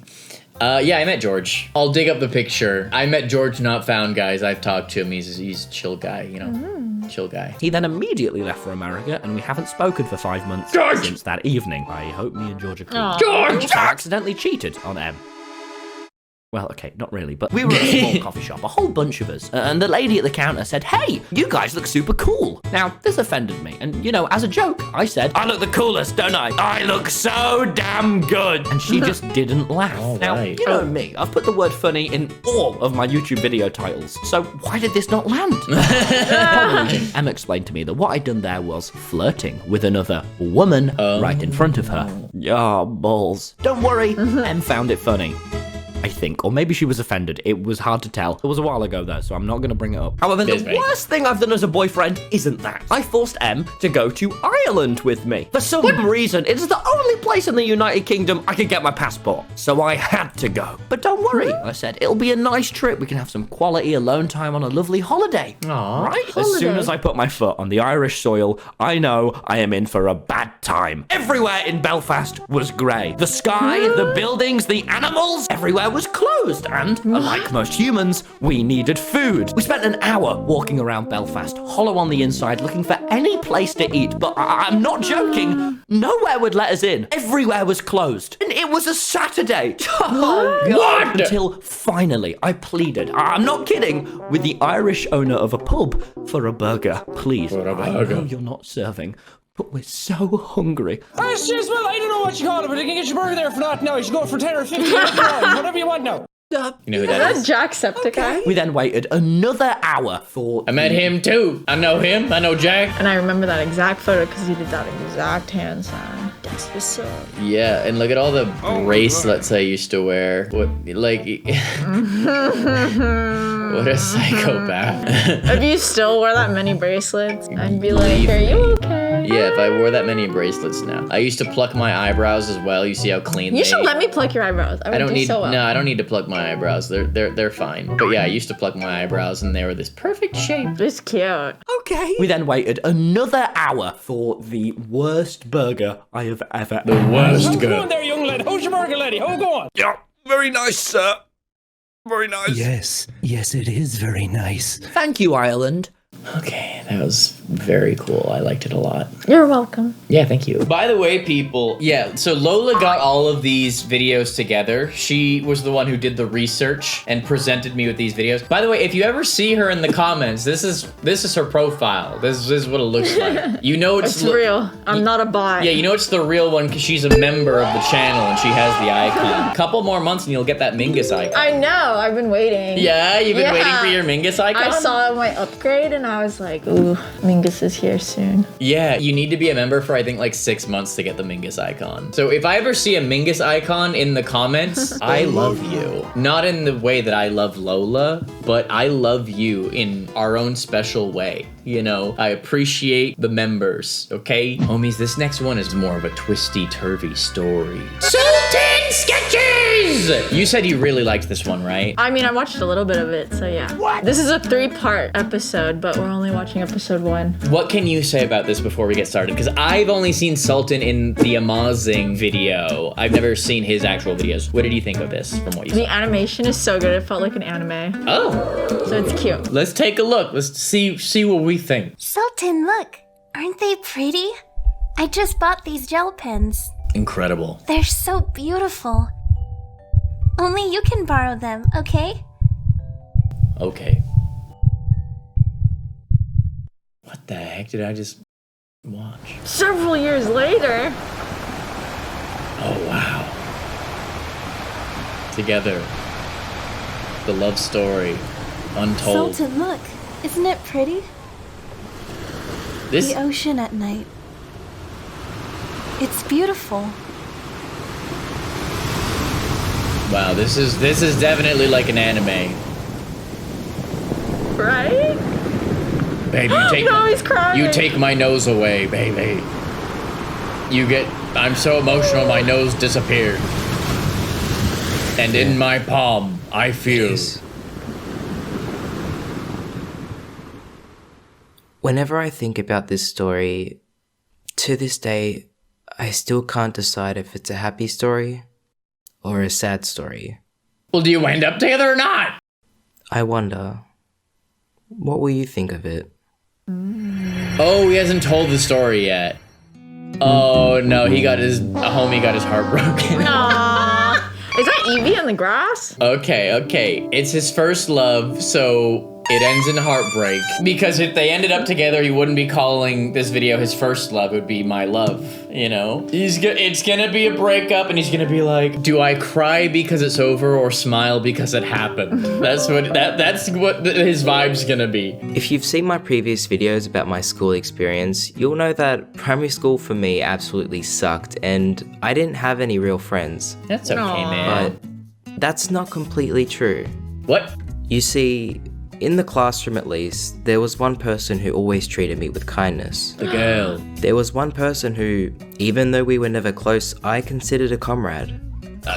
Yeah, I met George. I'll dig up the picture. I met George Not Found, guys. I've talked to him. He's a chill guy, you know? Chill guy. He then immediately left for America, and we haven't spoken for 5 months since that evening. I hope me and George are cool. George! I accidentally cheated on Em. Well, okay, not really, but we were at a small coffee shop, a whole bunch of us, and the lady at the counter said, hey, you guys look super cool. Now, this offended me, and you know, as a joke, I said, I look the coolest, don't I? I look so damn good. And she just didn't laugh. Now, you know me, I've put the word funny in all of my YouTube video titles, so why did this not land? Em explained to me that what I'd done there was flirting with another woman right in front of her. Yeah, balls. Don't worry, Em found it funny. I think. Or maybe she was offended. It was hard to tell. It was a while ago, though, so I'm not going to bring it up. However, the worst thing I've done as a boyfriend isn't that. I forced Em to go to Ireland with me. For some reason, it is the only place in the United Kingdom I could get my passport. So I had to go. But don't worry, I said. It'll be a nice trip. We can have some quality alone time on a lovely holiday. Aww. Right? As soon as I put my foot on the Irish soil, I know I am in for a bad time. Everywhere in Belfast was grey. The sky, the buildings, the animals, everywhere was closed. And, unlike most humans, we needed food. We spent an hour walking around Belfast, hollow on the inside, looking for any place to eat. But I'm not joking. Nowhere would let us in. Everywhere was closed. And it was a Saturday. Oh, God. Until finally, I pleaded, I'm not kidding, with the Irish owner of a pub for a burger. Please, I know you're not serving, but we're so hungry. Oh, excuse me, I don't know what you call it, but I can get your burger there for not now. You should go for 10 or 15 whatever you want now. You know who that is? Jacksepticeye. We then waited another hour for... I met him too. I know him. I know Jack. And I remember that exact photo because he did that exact hand sign. That's what's up. Yeah, and look at all the bracelets I used to wear. What, like... What a psychopath. If you still wear that many bracelets, I'd be like, are you okay? Yeah, if I wore that many bracelets now. I used to pluck my eyebrows as well. You see how clean You should let me pluck your eyebrows. I don't need so well. No, I don't need to pluck my eyebrows. They're fine. But yeah, I used to pluck my eyebrows and they were this perfect shape. It's cute. Okay. We then waited another hour for the worst burger I have ever The worst How's it burger. going there, young lad? How's your burger, laddie? How it going? Yeah, very nice, sir. Very nice. Yes, it is very nice. Thank you, Ireland. Okay, that was very cool. I liked it a lot. You're welcome. Yeah, thank you. By the way, people, yeah, so Lola got all of these videos together. She was the one who did the research and presented me with these videos. By the way, if you ever see her in the comments, this is her profile. This is what it looks like. You know It's real. I'm not a bot. Yeah, you know it's the real one because she's a member of the channel and she has the icon. Couple more months and you'll get that Mingus icon. I know. I've been waiting. Yeah, you've been waiting for your Mingus icon? I saw my upgrade and I was like, ooh, Mingus is here soon. Yeah, you need to be a member for I think like 6 months to get the Mingus icon. So if I ever see a Mingus icon in the comments, I love you. Not in the way that I love Lola, but I love you in our own special way. You know, I appreciate the members, okay? Homies, this next one is more of a twisty-turvy story. Sultan Sketches! You said you really liked this one, right? I mean, I watched a little bit of it, so yeah. What? This is a 3-part episode, but we're only watching episode 1. What can you say about this before we get started? Because I've only seen Sultan in the Amazing video. I've never seen his actual videos. What did you think of this from what you The saw? animation is so good, it felt like an anime. Oh. So it's cute. Let's take a look. Let's see what we think. Sultan, look. Aren't they pretty? I just bought these gel pens. Incredible. They're so beautiful. Only you can borrow them, okay? Okay. What the heck did I just watch? Several years later. Oh, wow. Together. The love story. Untold. Sultan, look. Isn't it pretty? This... The ocean at night. It's beautiful. Wow, this is definitely like an anime. Right? Babe, He's crying. you take my nose away, baby. I'm so emotional, my nose disappeared. And in my palm, I feel. Whenever I think about this story, to this day, I still can't decide if it's a happy story or a sad story. Well, do you end up together or not? I wonder, what will you think of it? Oh, he hasn't told the story yet. Oh no, homie got his heart broken. Aww. Is that Evie in the grass? Okay. It's his first love, so it ends in heartbreak. Because if they ended up together, he wouldn't be calling this video his first love. It would be my love, you know? It's gonna be a breakup, and he's gonna be like, do I cry because it's over or smile because it happened? That's what his vibe's gonna be. If you've seen my previous videos about my school experience, you'll know that primary school for me absolutely sucked, and I didn't have any real friends. That's okay, man. But That's not completely true. What? You see, in the classroom at least, there was one person who always treated me with kindness. The girl. There was one person who, even though we were never close, I considered a comrade. This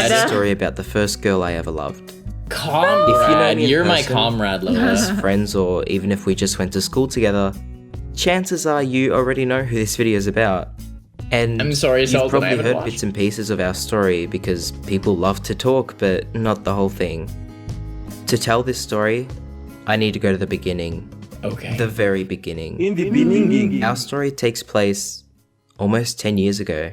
is a story about the first girl I ever loved. Comrade, if you know me you're my person, comrade, Lola. as friends, or even if we just went to school together, chances are you already know who this video is about. And I'm sorry, you've Sultan, probably heard bits and pieces of our story because people love to talk, but not the whole thing. To tell this story, I need to go to the beginning. Okay. The very beginning. In the beginning. Our story takes place almost 10 years ago.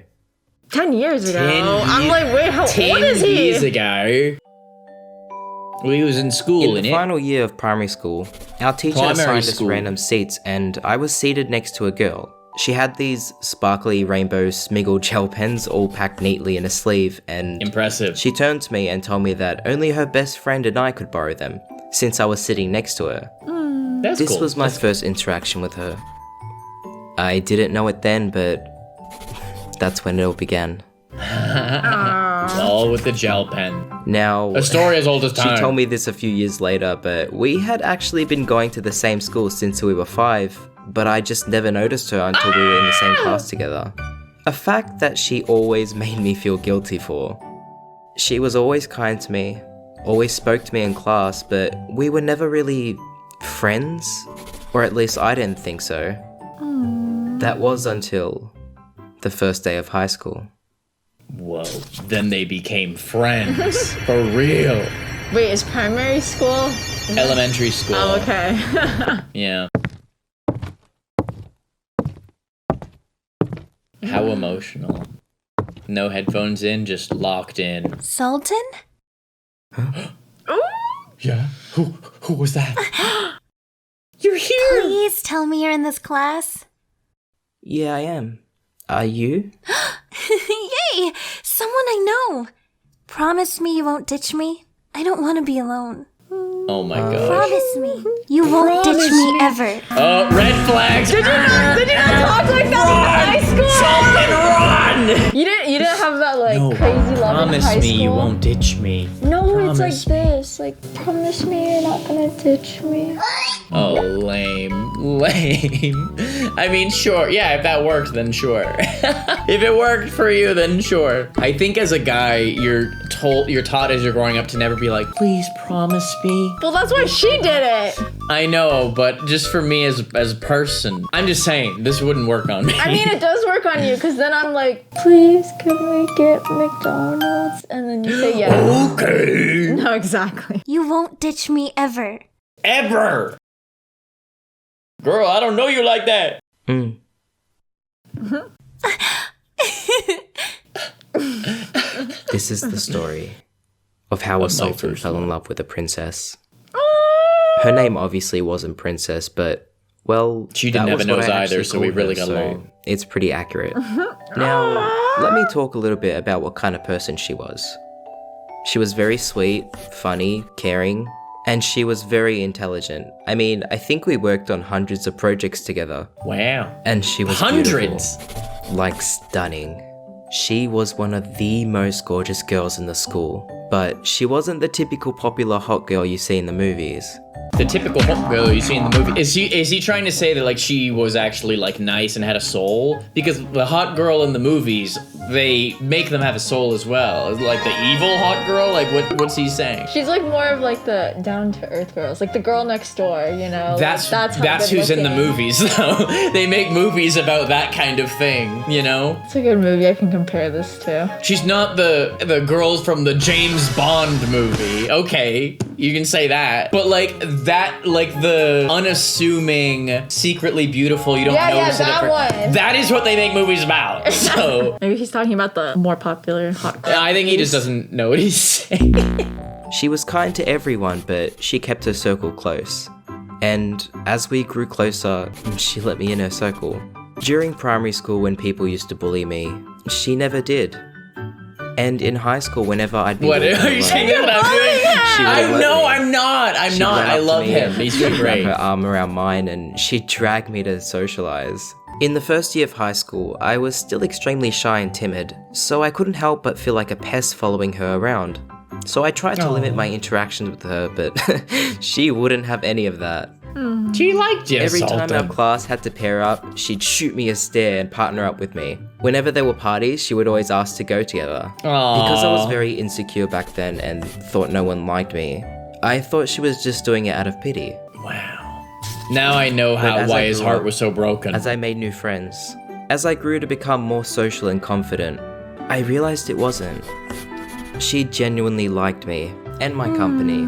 10 years ago? I'm like, wait, how old is he? 10 years ago. We was in school, in the final year of primary school, our teacher assigned us random seats and I was seated next to a girl. She had these sparkly rainbow smiggle gel pens all packed neatly in a sleeve and impressive. She turned to me and told me that only her best friend and I could borrow them, since I was sitting next to her. This was my first interaction with her. I didn't know it then, but that's when it all began. All with the gel pen. Now, a story as old as time. She told me this a few years later, but we had actually been going to the same school since we were 5, but I just never noticed her until we were in the same class together. A fact that she always made me feel guilty for. She was always kind to me, always spoke to me in class, but we were never really friends, or at least I didn't think so. That was until the first day of high school. Whoa, then they became friends. For real. Wait, is primary school? Elementary school. Oh, okay. Yeah. How emotional. No headphones in, just locked in. Sultan? Yeah? Who was that? You're here! Please tell me you're in this class. Yeah, I am. Are you? Yay! Someone I know. Promise me you won't ditch me. I don't want to be alone. Oh my god. Promise me you won't ditch me ever. Oh, red flags! Did you not talk like that in high school? Sultan, run! You didn't have that like crazy love in high school? Promise me you won't ditch me. No, it's like this. Like, promise me you're not gonna ditch me. Oh, lame. Lame. I mean, sure. Yeah, if that works, then sure. If it worked for you, then sure. I think as a guy, you're taught as you're growing up to never be like, please promise me. Well, that's why she did it. I know, but just for me as a person, I'm just saying, this wouldn't work on me. I mean, it does work on you, because then I'm like, please, can we get McDonald's? And then you say yes. Okay. No, exactly. You won't ditch me ever. Ever! Girl, I don't know you like that. This is the story of how a sultan fell in love with a princess. Her name obviously wasn't Princess, but, well, she didn't have a nose either, so we really got so along. It's pretty accurate. Now, let me talk a little bit about what kind of person she was. She was very sweet, funny, caring, and she was very intelligent. I mean, I think we worked on hundreds of projects together. Wow. And she was hundreds? Beautiful. Like, stunning. She was one of the most gorgeous girls in the school, but she wasn't the typical popular hot girl you see in the movies. The typical hot girl you see in the movie. Is he trying to say that like she was actually like nice and had a soul? Because the hot girl in the movies, they make them have a soul as well. Like the evil hot girl, like what's he saying? She's like more of like the down-to-earth girls, like the girl next door, you know? That's how who's in the movies though. They make movies about that kind of thing, you know? It's a good movie I can compare this to. She's not the girls from the James Bond movie. Okay, you can say that. But like that, like the unassuming, secretly beautiful, you don't notice it at first. That is what they make movies about. So maybe he's talking about the more popular hot girl. I think he just doesn't know what he's saying. She was kind to everyone, but she kept her circle close. And as we grew closer, she let me in her circle. During primary school, when people used to bully me, she never did. And in high school, whenever I'd be what are you saying that I'm doing? I'm not. I love him. He's doing great. Wrap her arm around mine, and she'd drag me to socialize. In the first year of high school, I was still extremely shy and timid, so I couldn't help but feel like a pest following her around. So I tried to limit my interactions with her, but she wouldn't have any of that. She liked you, Every Sultan. time our class had to pair up, she'd shoot me a stare and partner up with me. Whenever there were parties, she would always ask to go together. Because I was very insecure back then and thought no one liked me, I thought she was just doing it out of pity. Wow. Now I know why his heart was so broken. As I made new friends, as I grew to become more social and confident, I realized it wasn't. She genuinely liked me and my company.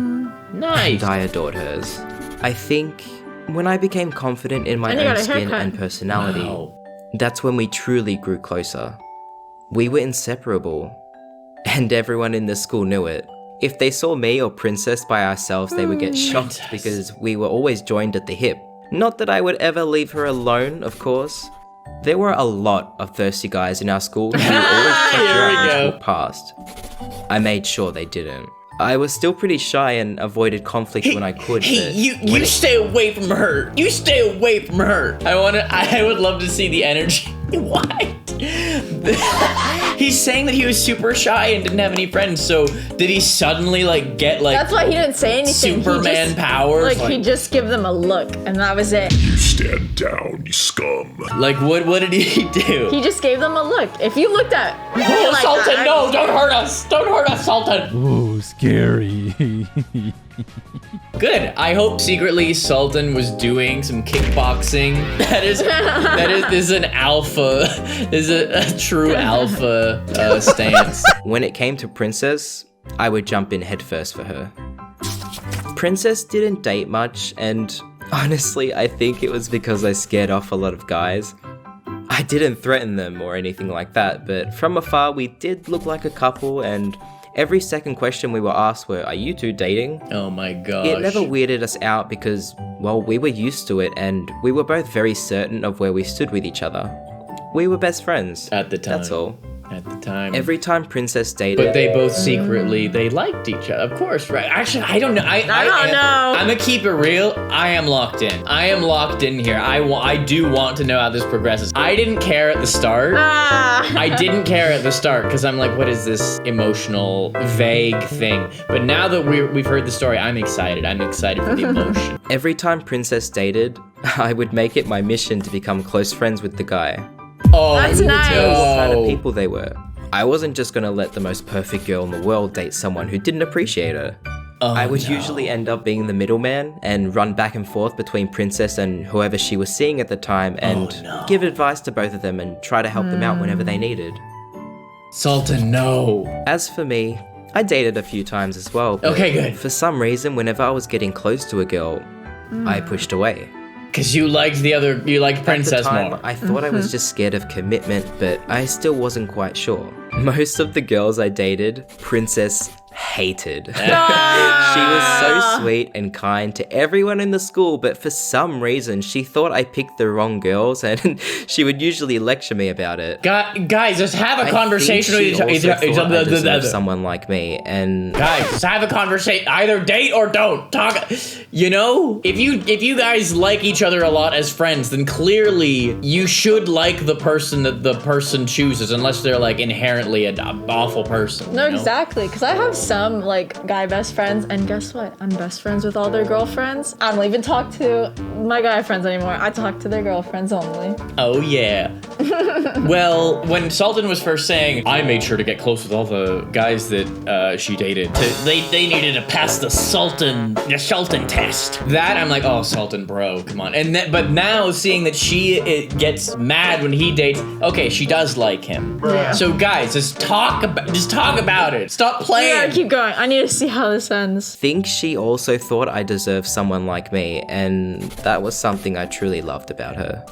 Nice. And I adored hers. I think when I became confident in my own skin and personality, that's when we truly grew closer. We were inseparable, and everyone in the school knew it. If they saw me or Princess by ourselves, they would get shocked because we were always joined at the hip. Not that I would ever leave her alone, of course. There were a lot of thirsty guys in our school who always checked her out and walked past. I made sure they didn't. I was still pretty shy and avoided conflict when I could. You stay away from her. You stay away from her. I would love to see the energy. What? He's saying that he was super shy and didn't have any friends. So did he suddenly get That's why he didn't say anything. Superman powers? He just give them a look, and that was it. You stand down, you scum. What did he do? He just gave them a look. If you looked at Sultan, no, don't hurt us. Don't hurt us, Sultan. Ooh, scary. Good. I hope secretly Sultan was doing some kickboxing. This is an alpha. This is a true alpha stance. When it came to Princess, I would jump in headfirst for her. Princess didn't date much, and honestly, I think it was because I scared off a lot of guys. I didn't threaten them or anything like that, but from afar we did look like a couple, and every second question we were asked were, "Are you two dating?" Oh my gosh. It never weirded us out because, well, we were used to it and we were both very certain of where we stood with each other. We were best friends. At the time. That's all. At the time. Every time Princess dated... But they both secretly, they liked each other. Of course, right? Actually, I don't know. I don't know. I'm gonna keep it real. I am locked in. I am locked in here. I do want to know how this progresses. I didn't care at the start. I didn't care at the start because I'm like, what is this emotional, vague thing? But now that we've heard the story, I'm excited. I'm excited for the emotion. Every time Princess dated, I would make it my mission to become close friends with the guy. Oh, that's nice. What kind of people they were. I wasn't just gonna let the most perfect girl in the world date someone who didn't appreciate her. I would usually end up being the middleman and run back and forth between Princess and whoever she was seeing at the time and give advice to both of them and try to help them out whenever they needed. Sultan, no. As for me, I dated a few times as well. But okay, good. For some reason, whenever I was getting close to a girl, I pushed away. Because you liked Princess more. I thought I was just scared of commitment, but I still wasn't quite sure. Most of the girls I dated, Princess hated. She was so sweet and kind to everyone in the school, but for some reason, she thought I picked the wrong girls, and she would usually lecture me about it. Guys, just have a conversation with each other. Someone like me, and guys, just have a conversation. Either date or don't talk. You know, if you guys like each other a lot as friends, then clearly you should like the person that the person chooses, unless they're inherently an awful person. No, exactly. Because I have some guy best friends, and guess what? I'm best friends with all their girlfriends. I don't even talk to my guy friends anymore. I talk to their girlfriends only. Oh yeah. Well, when Sultan was first saying, I made sure to get close with all the guys that she dated. They needed to pass the Sultan test. That I'm like, oh, Sultan, bro, come on. But now seeing that she gets mad when he dates, okay, she does like him. Yeah. So guys, just talk about it. Stop playing. Yeah, keep going. I need to see how this ends. Think she also thought I deserved someone like me, and that was something I truly loved about her.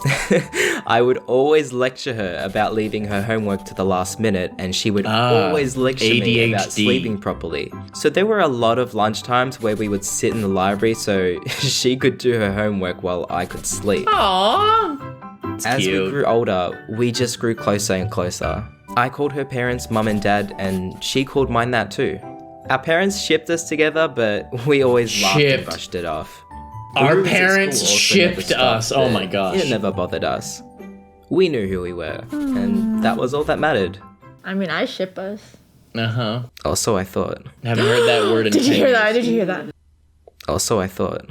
I would always lecture her about leaving her homework to the last minute, and she would always lecture me about sleeping properly. So there were a lot of lunchtimes where we would sit in the library so she could do her homework while I could sleep. Aww. As we grew older, we just grew closer and closer. I called her parents mum and dad, and she called mine that too. Our parents shipped us together, but we always laughed and brushed it off. Our parents shipped us. Oh my gosh. It never bothered us. We knew who we were, and that was all that mattered. I mean, I ship us. Uh-huh. Also, I thought. I haven't heard that word in Did you 10 hear years. that? Did you hear that? Also, I thought.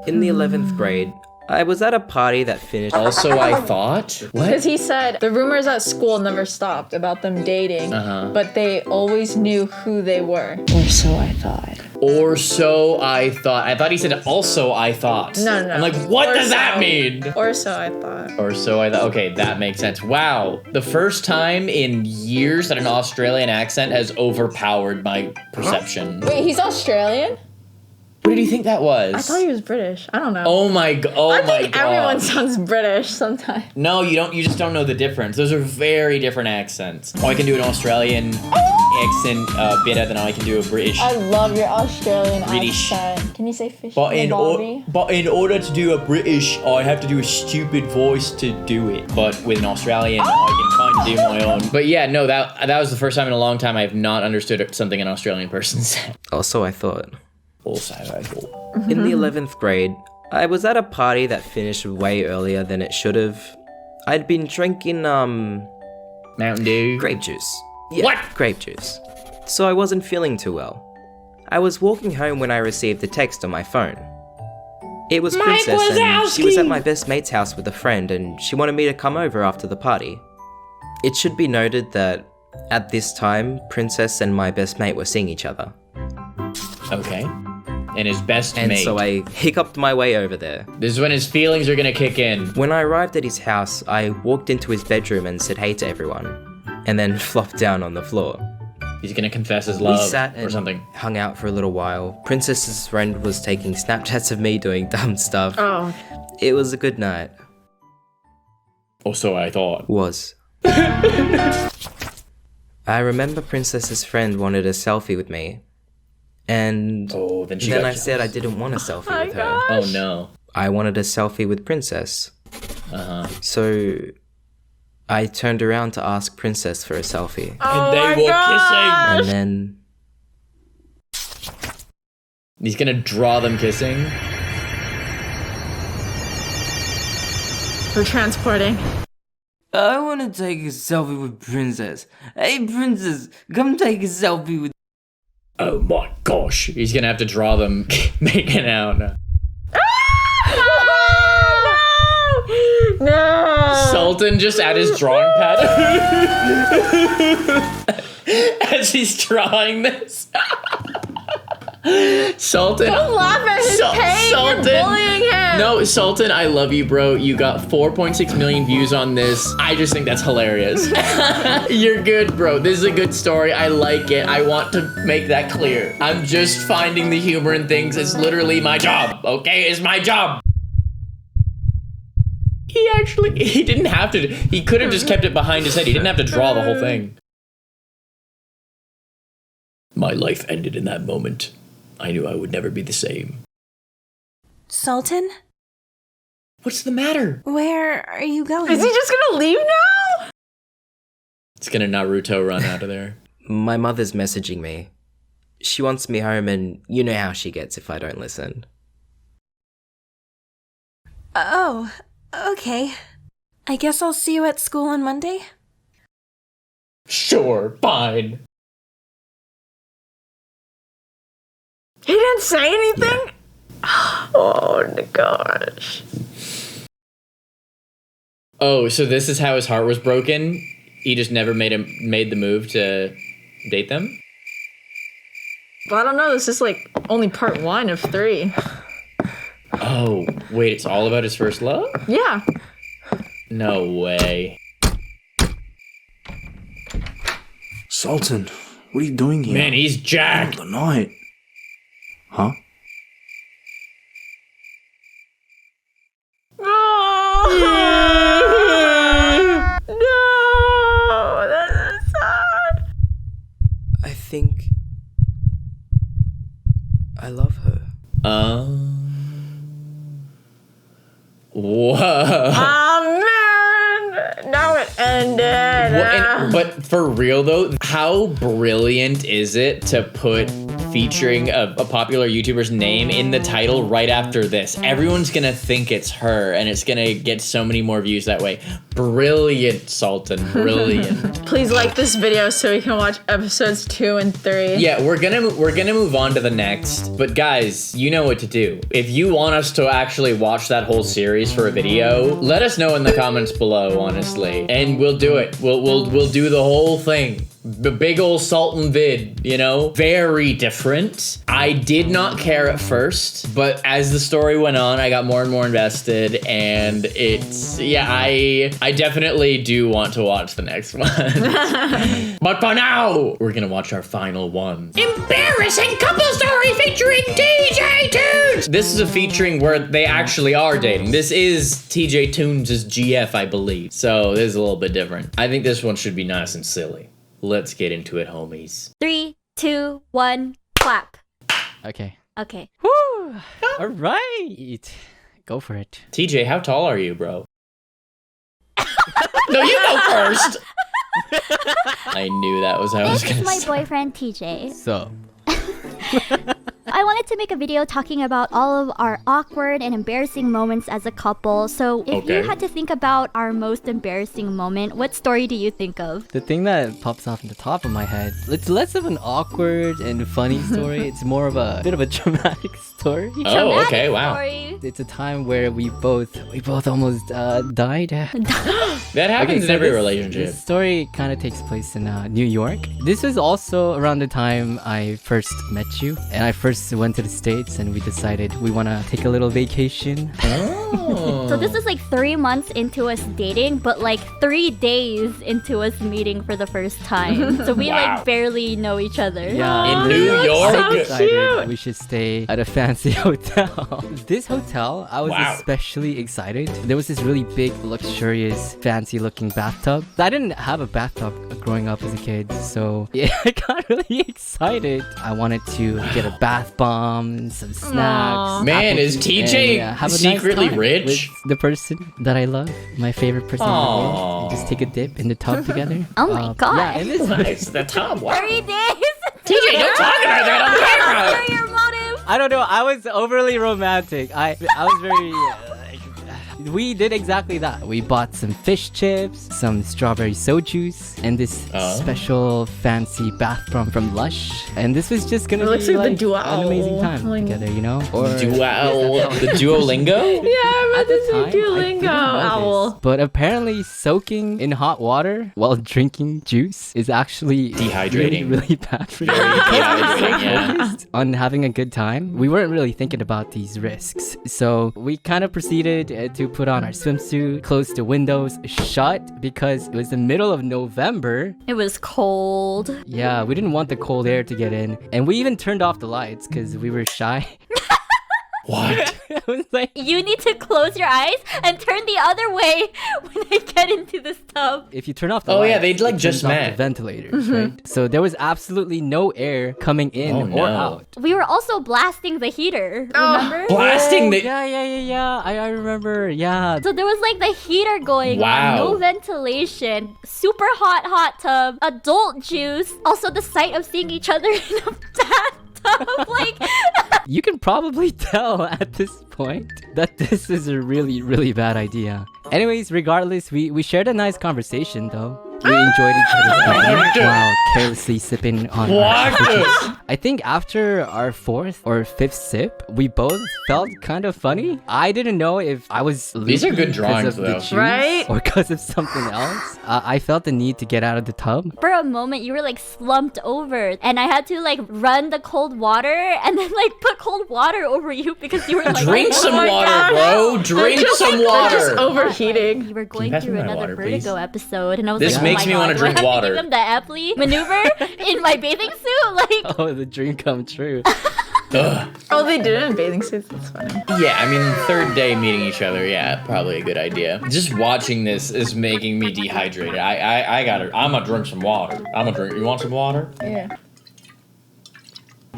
In the 11th grade, I was at a party that finished. Also, I thought? What? Because he said the rumors at school never stopped about them dating, but they always knew who they were. Or so I thought. Or so I thought. I thought he said also I thought. No. I'm like, what Or does that so. mean? Or so I thought. Or so I thought. Okay, that makes sense. Wow. The first time in years that an Australian accent has overpowered my perception. Wait, he's Australian? What did you think that was? I thought he was British. I don't know. Oh my god. Oh I my think god. everyone sounds British sometimes. No, you don't. You just don't know the difference. Those are very different accents. Oh, I can do an Australian accent better than I can do a British. I love your Australian British. accent. Can you say fish But in the but in order to do a British, I have to do a stupid voice to do it. But with an Australian, I can kind of do my own. But yeah, no, that was the first time in a long time I have not understood something an Australian person said. Also, I thought. Also, I thought. In the 11th grade, I was at a party that finished way earlier than it should have. I'd been drinking, Mountain Dew? Grape juice. Yeah, What? Grape juice. So I wasn't feeling too well. I was walking home when I received a text on my phone. It was Princess, and she was at my best mate's house with a friend, and she wanted me to come over after the party. It should be noted that at this time, Princess and my best mate were seeing each other. Okay. And his best And mate. so I hiccuped my way over there. This is when his feelings are gonna kick in. When I arrived at his house, I walked into his bedroom and said hey to everyone, and then flopped down on the floor. He's gonna confess his love We sat and or something. hung out for a little while. Princess's friend was taking Snapchats of me doing dumb stuff. Oh. It was a good night. Or so I thought. Was. I remember Princess's friend wanted a selfie with me. And then she then got I said I didn't want a selfie with her. Oh no. I wanted a selfie with Princess. Uh-huh. So I turned around to ask Princess for a selfie. And they were kissing. And then He's gonna draw them kissing. We're transporting. I want to take a selfie with Princess. Hey, Princess, come take a selfie with. Oh my gosh. He's gonna have to draw them making out now. No! Sultan just at his drawing pad as he's drawing this. Sultan. Don't laugh at his pain. You're bullying him. No, Sultan, I love you, bro. You got 4.6 million views on this. I just think that's hilarious. You're good, bro. This is a good story. I like it. I want to make that clear. I'm just finding the humor in things. It's literally my job, okay? It's my job. He didn't have to. He could have just kept it behind his head. He didn't have to draw the whole thing. My life ended in that moment. I knew I would never be the same. Sultan? What's the matter? Where are you going? Is he just gonna leave now? It's gonna Naruto run out of there. my mother's messaging me. She wants me home, and you know how she gets if I don't listen. Oh, okay. I guess I'll see you at school on Monday? Sure, fine. He didn't say anything? Yeah. Oh my gosh. Oh, so this is how his heart was broken? He just never made the move to date them? Well, I don't know. This is like only part 1 of 3. Oh, wait, it's all about his first love? Yeah. No way. Sultan, what are you doing here? Man, he's jacked. The night. Huh? No, that is sad. I think I love her. Whoa. Oh man! Now it ended. But for real though, how brilliant is it to put featuring a popular YouTuber's name in the title right after this. Everyone's gonna think it's her, and it's gonna get so many more views that way. Brilliant, Sultan, brilliant. Please like this video so we can watch episodes 2 and 3. Yeah, we're gonna move on to the next, but guys, you know what to do. If you want us to actually watch that whole series for a video, let us know in the comments below, honestly, and we'll do it. We'll do the whole thing. The big ol' Sultan vid, you know? Very different. I did not care at first, but as the story went on, I got more and more invested, and it's, yeah, I definitely do want to watch the next one. But for now, we're gonna watch our final one. Embarrassing couple story featuring TJ Toons! This is a featuring where they actually are dating. This is TJ Toons' GF, I believe. So this is a little bit different. I think this one should be nice and silly. Let's get into it, homies. 3, 2, 1, clap. Okay. Okay. Woo! All right. Go for it. TJ, how tall are you, bro? No, you go first! I knew that was how I was This gonna is my say. boyfriend, TJ. So. I wanted to make a video talking about all of our awkward and embarrassing moments as a couple. So if you had to think about our most embarrassing moment, what story do you think of? The thing that pops off in the top of my head, it's less of an awkward and funny story. It's more of a bit of a dramatic story. Oh, okay, wow. It's a time where we both almost died. That happens in every relationship. This story kind of takes place in New York. This was also around the time I first met you, and I first went to the States, and we decided we want to take a little vacation. So this is like 3 months into us dating, but like 3 days into us meeting for the first time. So we like barely know each other. Yeah, in New York. So excited we should stay at a fancy hotel. This hotel, I was especially excited. There was this really big, luxurious, fancy-looking bathtub. I didn't have a bathtub growing up as a kid, so yeah, I got really excited. I wanted to get a bath bomb, some snacks. Man, is TJ have a secretly nice time rich? with the person that I love, my favorite person in the world. Just take a dip in the tub together. Oh my god. Yeah, and it's Nice, the top. Wow. 3 days. TJ, don't talk about that on camera. What are your motives? I don't know. I was overly romantic. I was very. We did exactly that. We bought some fish chips, some strawberry sojuice, and this special fancy bath bomb from Lush. And this was just gonna be like an amazing time together, you know? Or the Duolingo? Yeah, At the this is time, Duolingo owl. But apparently, soaking in hot water while drinking juice is actually dehydrating. really bad for you. Dehydrating, yeah. Focused on having a good time, we weren't really thinking about these risks. So we kind of proceeded to put on our swimsuit, close the windows shut because it was the middle of November. It was cold. Yeah, we didn't want the cold air to get in, and we even turned off the lights because we were shy. What? It was like, You need to close your eyes and turn the other way when I get into this tub. if you turn off the Oh, lights, yeah, they'd, like, it just turns off met. the ventilators, right? So there was absolutely no air coming in or out. We were also blasting the heater. Remember? Blasting the... Yeah. I remember. Yeah. So there was like the heater going on, no ventilation, super hot tub, adult juice, also the sight of seeing each other in a bathtub. Like, You can probably tell at this point that this is a really, really bad idea. Anyways, regardless, we shared a nice conversation though. We enjoyed each other's company while carelessly sipping on our beverages. I think after our 4th or 5th sip, we both felt kind of funny. I didn't know if I was These are good drawings, because of the though. juice Right? or because of something else. I felt the need to get out of the tub. for a moment, you were like slumped over, and I had to like run the cold water and then like put cold water over you because you were like, Drink oh some my water, God. bro. Drink some water. Just overheating. You were going pass me through my another water, Vertigo please? episode, and I was This like, makes oh my me wanna God, drink do I have water. to give him the Epley maneuver in my bathing suit? Like, Oh, the dream come true. Ugh. Oh, they did it in bathing suits. That's funny. Yeah, I mean, third day meeting each other, yeah, probably a good idea. Just watching this is making me dehydrated. I'm gonna drink some water. You want some water? Yeah.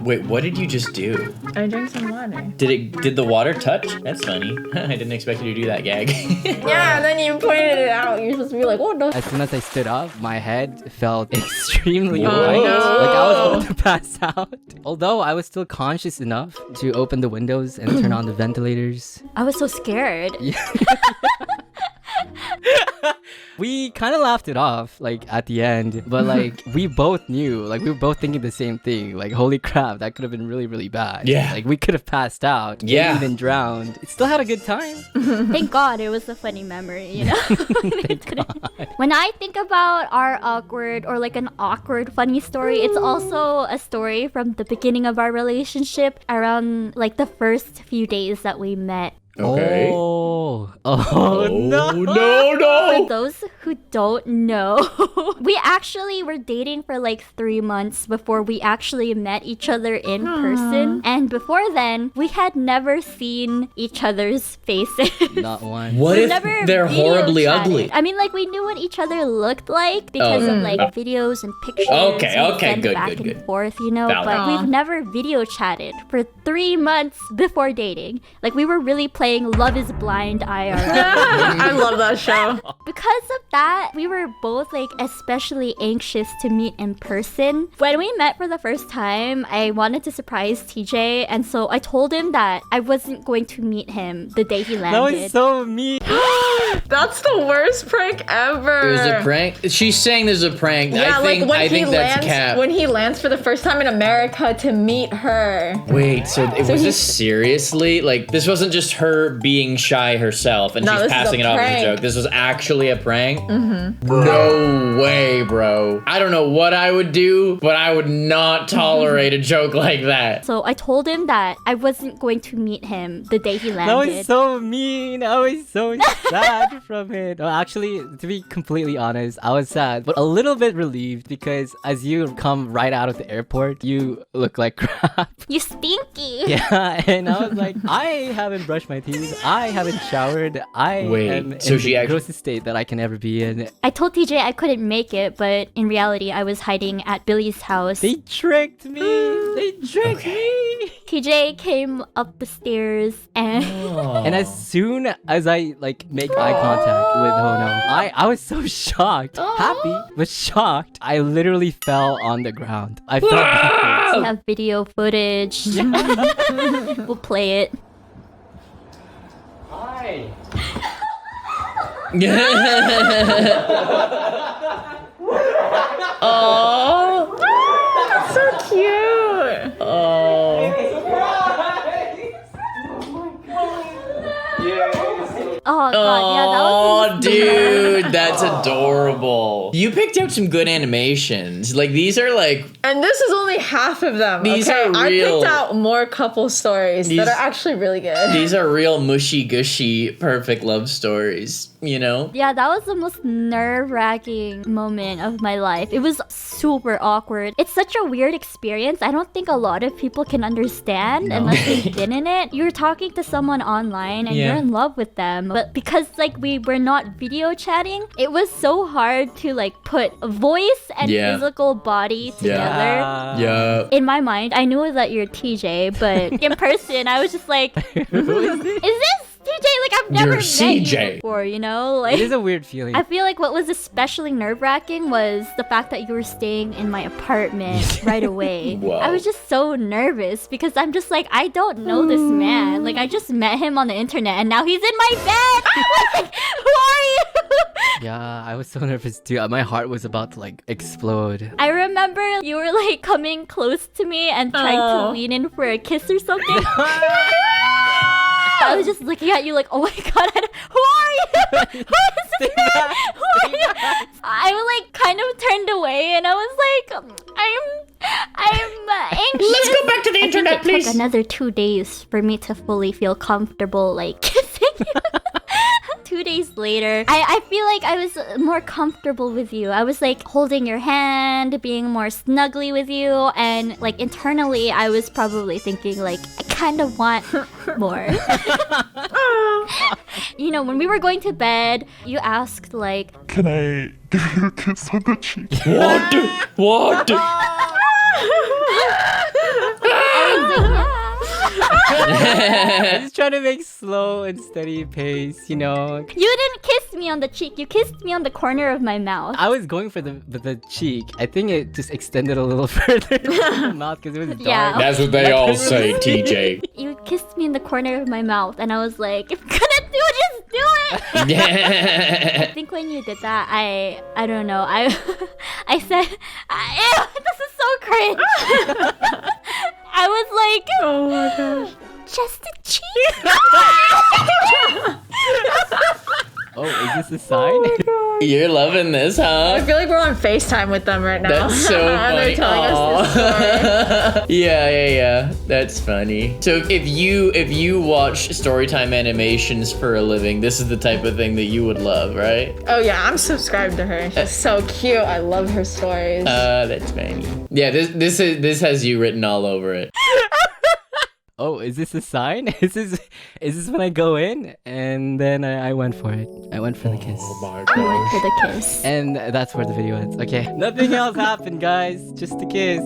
Wait, what did you just do? I drank some water. Did the water touch? That's funny. I didn't expect you to do that gag. Yeah, and then you pointed it out. You're supposed to be like, oh no. As soon as I stood up, my head felt extremely Oh, light. no. Like I was about to pass out. Although I was still conscious enough to open the windows and turn on the ventilators. I was so scared. We kind of laughed it off, like, at the end. But, like, we both knew. Like, we were both thinking the same thing. Like, holy crap, that could have been really, really bad. Yeah. Like, we could have passed out. Yeah. Maybe even drowned. It still had a good time. Thank God it was a funny memory, you know? When I think about our awkward or like an awkward funny story, it's also a story from the beginning of our relationship around like the first few days that we met. Okay. Oh no. For those who don't know, we actually were dating for like 3 months before we actually met each other in person. And before then, we had never seen each other's faces. Not one. What We if never they're video horribly chatted. ugly? I mean, like, we knew what each other looked like because of like videos and pictures. Okay, and okay, sent good, back good, and good. forth, you know. Valid. But we've never video chatted for 3 months before dating. Like, we were really playing Love is Blind IRL. I love that show. Because of that, we were both like especially anxious to meet in person. When we met for the first time, I wanted to surprise TJ, and so I told him that I wasn't going to meet him the day he That landed. was so mean. That's the worst prank ever. It was a prank? She's saying this is a prank. Yeah, I think that's lands, cap. when he lands for the first time in America to meet her. Wait, so was he's- this seriously? Like, this wasn't just her being shy herself and No, she's this is a passing it off as a prank. joke. This was actually a prank? Mm-hmm. No way, bro. I don't know what I would do, but I would not tolerate a joke like that. So I told him that I wasn't going to meet him the day he That landed. was so mean. I was so sad from it. Well, actually, to be completely honest, I was sad, but a little bit relieved because as you come right out of the airport, you look like crap. You stinky. Yeah, and I was like, I haven't brushed my teeth. I haven't showered. I Wait, am so in she the actually- grossest state that I can ever be in. I told TJ I couldn't make it, but in reality, I was hiding at Billy's house. They tricked me. They tricked me. TJ came up the stairs and And as soon as I like make eye contact with Hono, I was so shocked, happy but shocked. I literally fell on the ground. I fell backwards. we have video footage. We'll play it. Hi. Oh, that's so cute. Oh god, yeah, that was. Oh, dude, that's adorable. You picked out some good animations. Like, these are like... And this is only half of them. These okay? are I real. picked out more couple stories These- that are actually really good. These are real mushy-gushy, perfect love stories, you know? Yeah, that was the most nerve-wracking moment of my life. It was super awkward. It's such a weird experience. I don't think a lot of people can understand unless they've been in it. You're talking to someone online and Yeah. you're in love with them. But because like we were not video chatting, it was so hard to like put a voice and Yeah. physical body together. Yeah. In my mind, I knew that you're TJ, but in person, I was just like, is this TJ? Like, I've never You're met CJ. you before, you know? Like, It is a weird feeling. I feel like what was especially nerve-wracking was the fact that you were staying in my apartment right away. Wow. I was just so nervous because I'm just like, I don't know this man. Like, I just met him on the internet and now he's in my bed. Like, who are you? Yeah, I was so nervous too. My heart was about to like explode. I remember you were like coming close to me and trying to lean in for a kiss or something. I was just looking at you like, oh my god, who are you? Who is this man? Who are you? I like kind of turned away and I was like, I'm anxious. Let's go back to the internet, I think it please. took another 2 days for me to fully feel comfortable like kissing you. 2 days later, I feel like I was more comfortable with you. I was like holding your hand, being more snuggly with you, and like internally, I was probably thinking like, I kind of want more. You know, when we were going to bed, you asked like, Can I give you a kiss on the cheek? What? What? I'm just trying to make slow and steady pace, you know. You didn't kiss me on the cheek. You kissed me on the corner of my mouth. I was going for the cheek. I think it just extended a little further to the mouth because it was dark. Yeah. That's what they all say, TJ. You kissed me in the corner of my mouth, and I was like, if you're gonna just do it. I think when you did that, I don't know. I said, ew, this is so cringe. I was like, oh my gosh, just a cheek. Oh, is this a sign? You're loving this, huh? I feel like we're on FaceTime with them right now. That's so And funny. they're telling us this story. Yeah. That's funny. So if you watch storytime animations for a living, this is the type of thing that you would love, right? Oh yeah, I'm subscribed to her. She's so cute. I love her stories. That's funny. Yeah, this has you written all over it. Oh, is this a sign? Is this when I go in? And then I went for it. I went for the kiss. Oh my I went for the kiss. And that's where the video ends. Okay. Nothing else happened, guys. Just a kiss.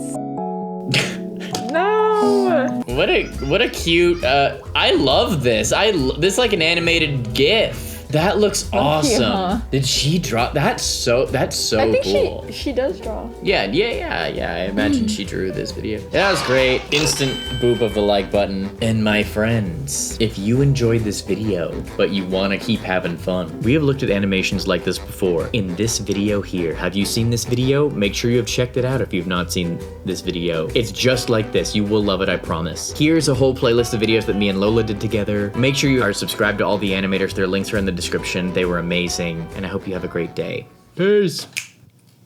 No. What a cute. I love this. This is like an animated GIF. That looks awesome. Huh? Did she draw? That's so I think cool. she does draw. Yeah. I imagine she drew this video. That was great. Instant boop of the like button. And my friends, if you enjoyed this video, but you want to keep having fun, we have looked at animations like this before. In this video here, have you seen this video? Make sure you have checked it out if you've not seen this video. It's just like this. You will love it, I promise. Here's a whole playlist of videos that me and Lola did together. Make sure you are subscribed to all the animators. Their links are in the description. They were amazing, and I hope you have a great day. Peace.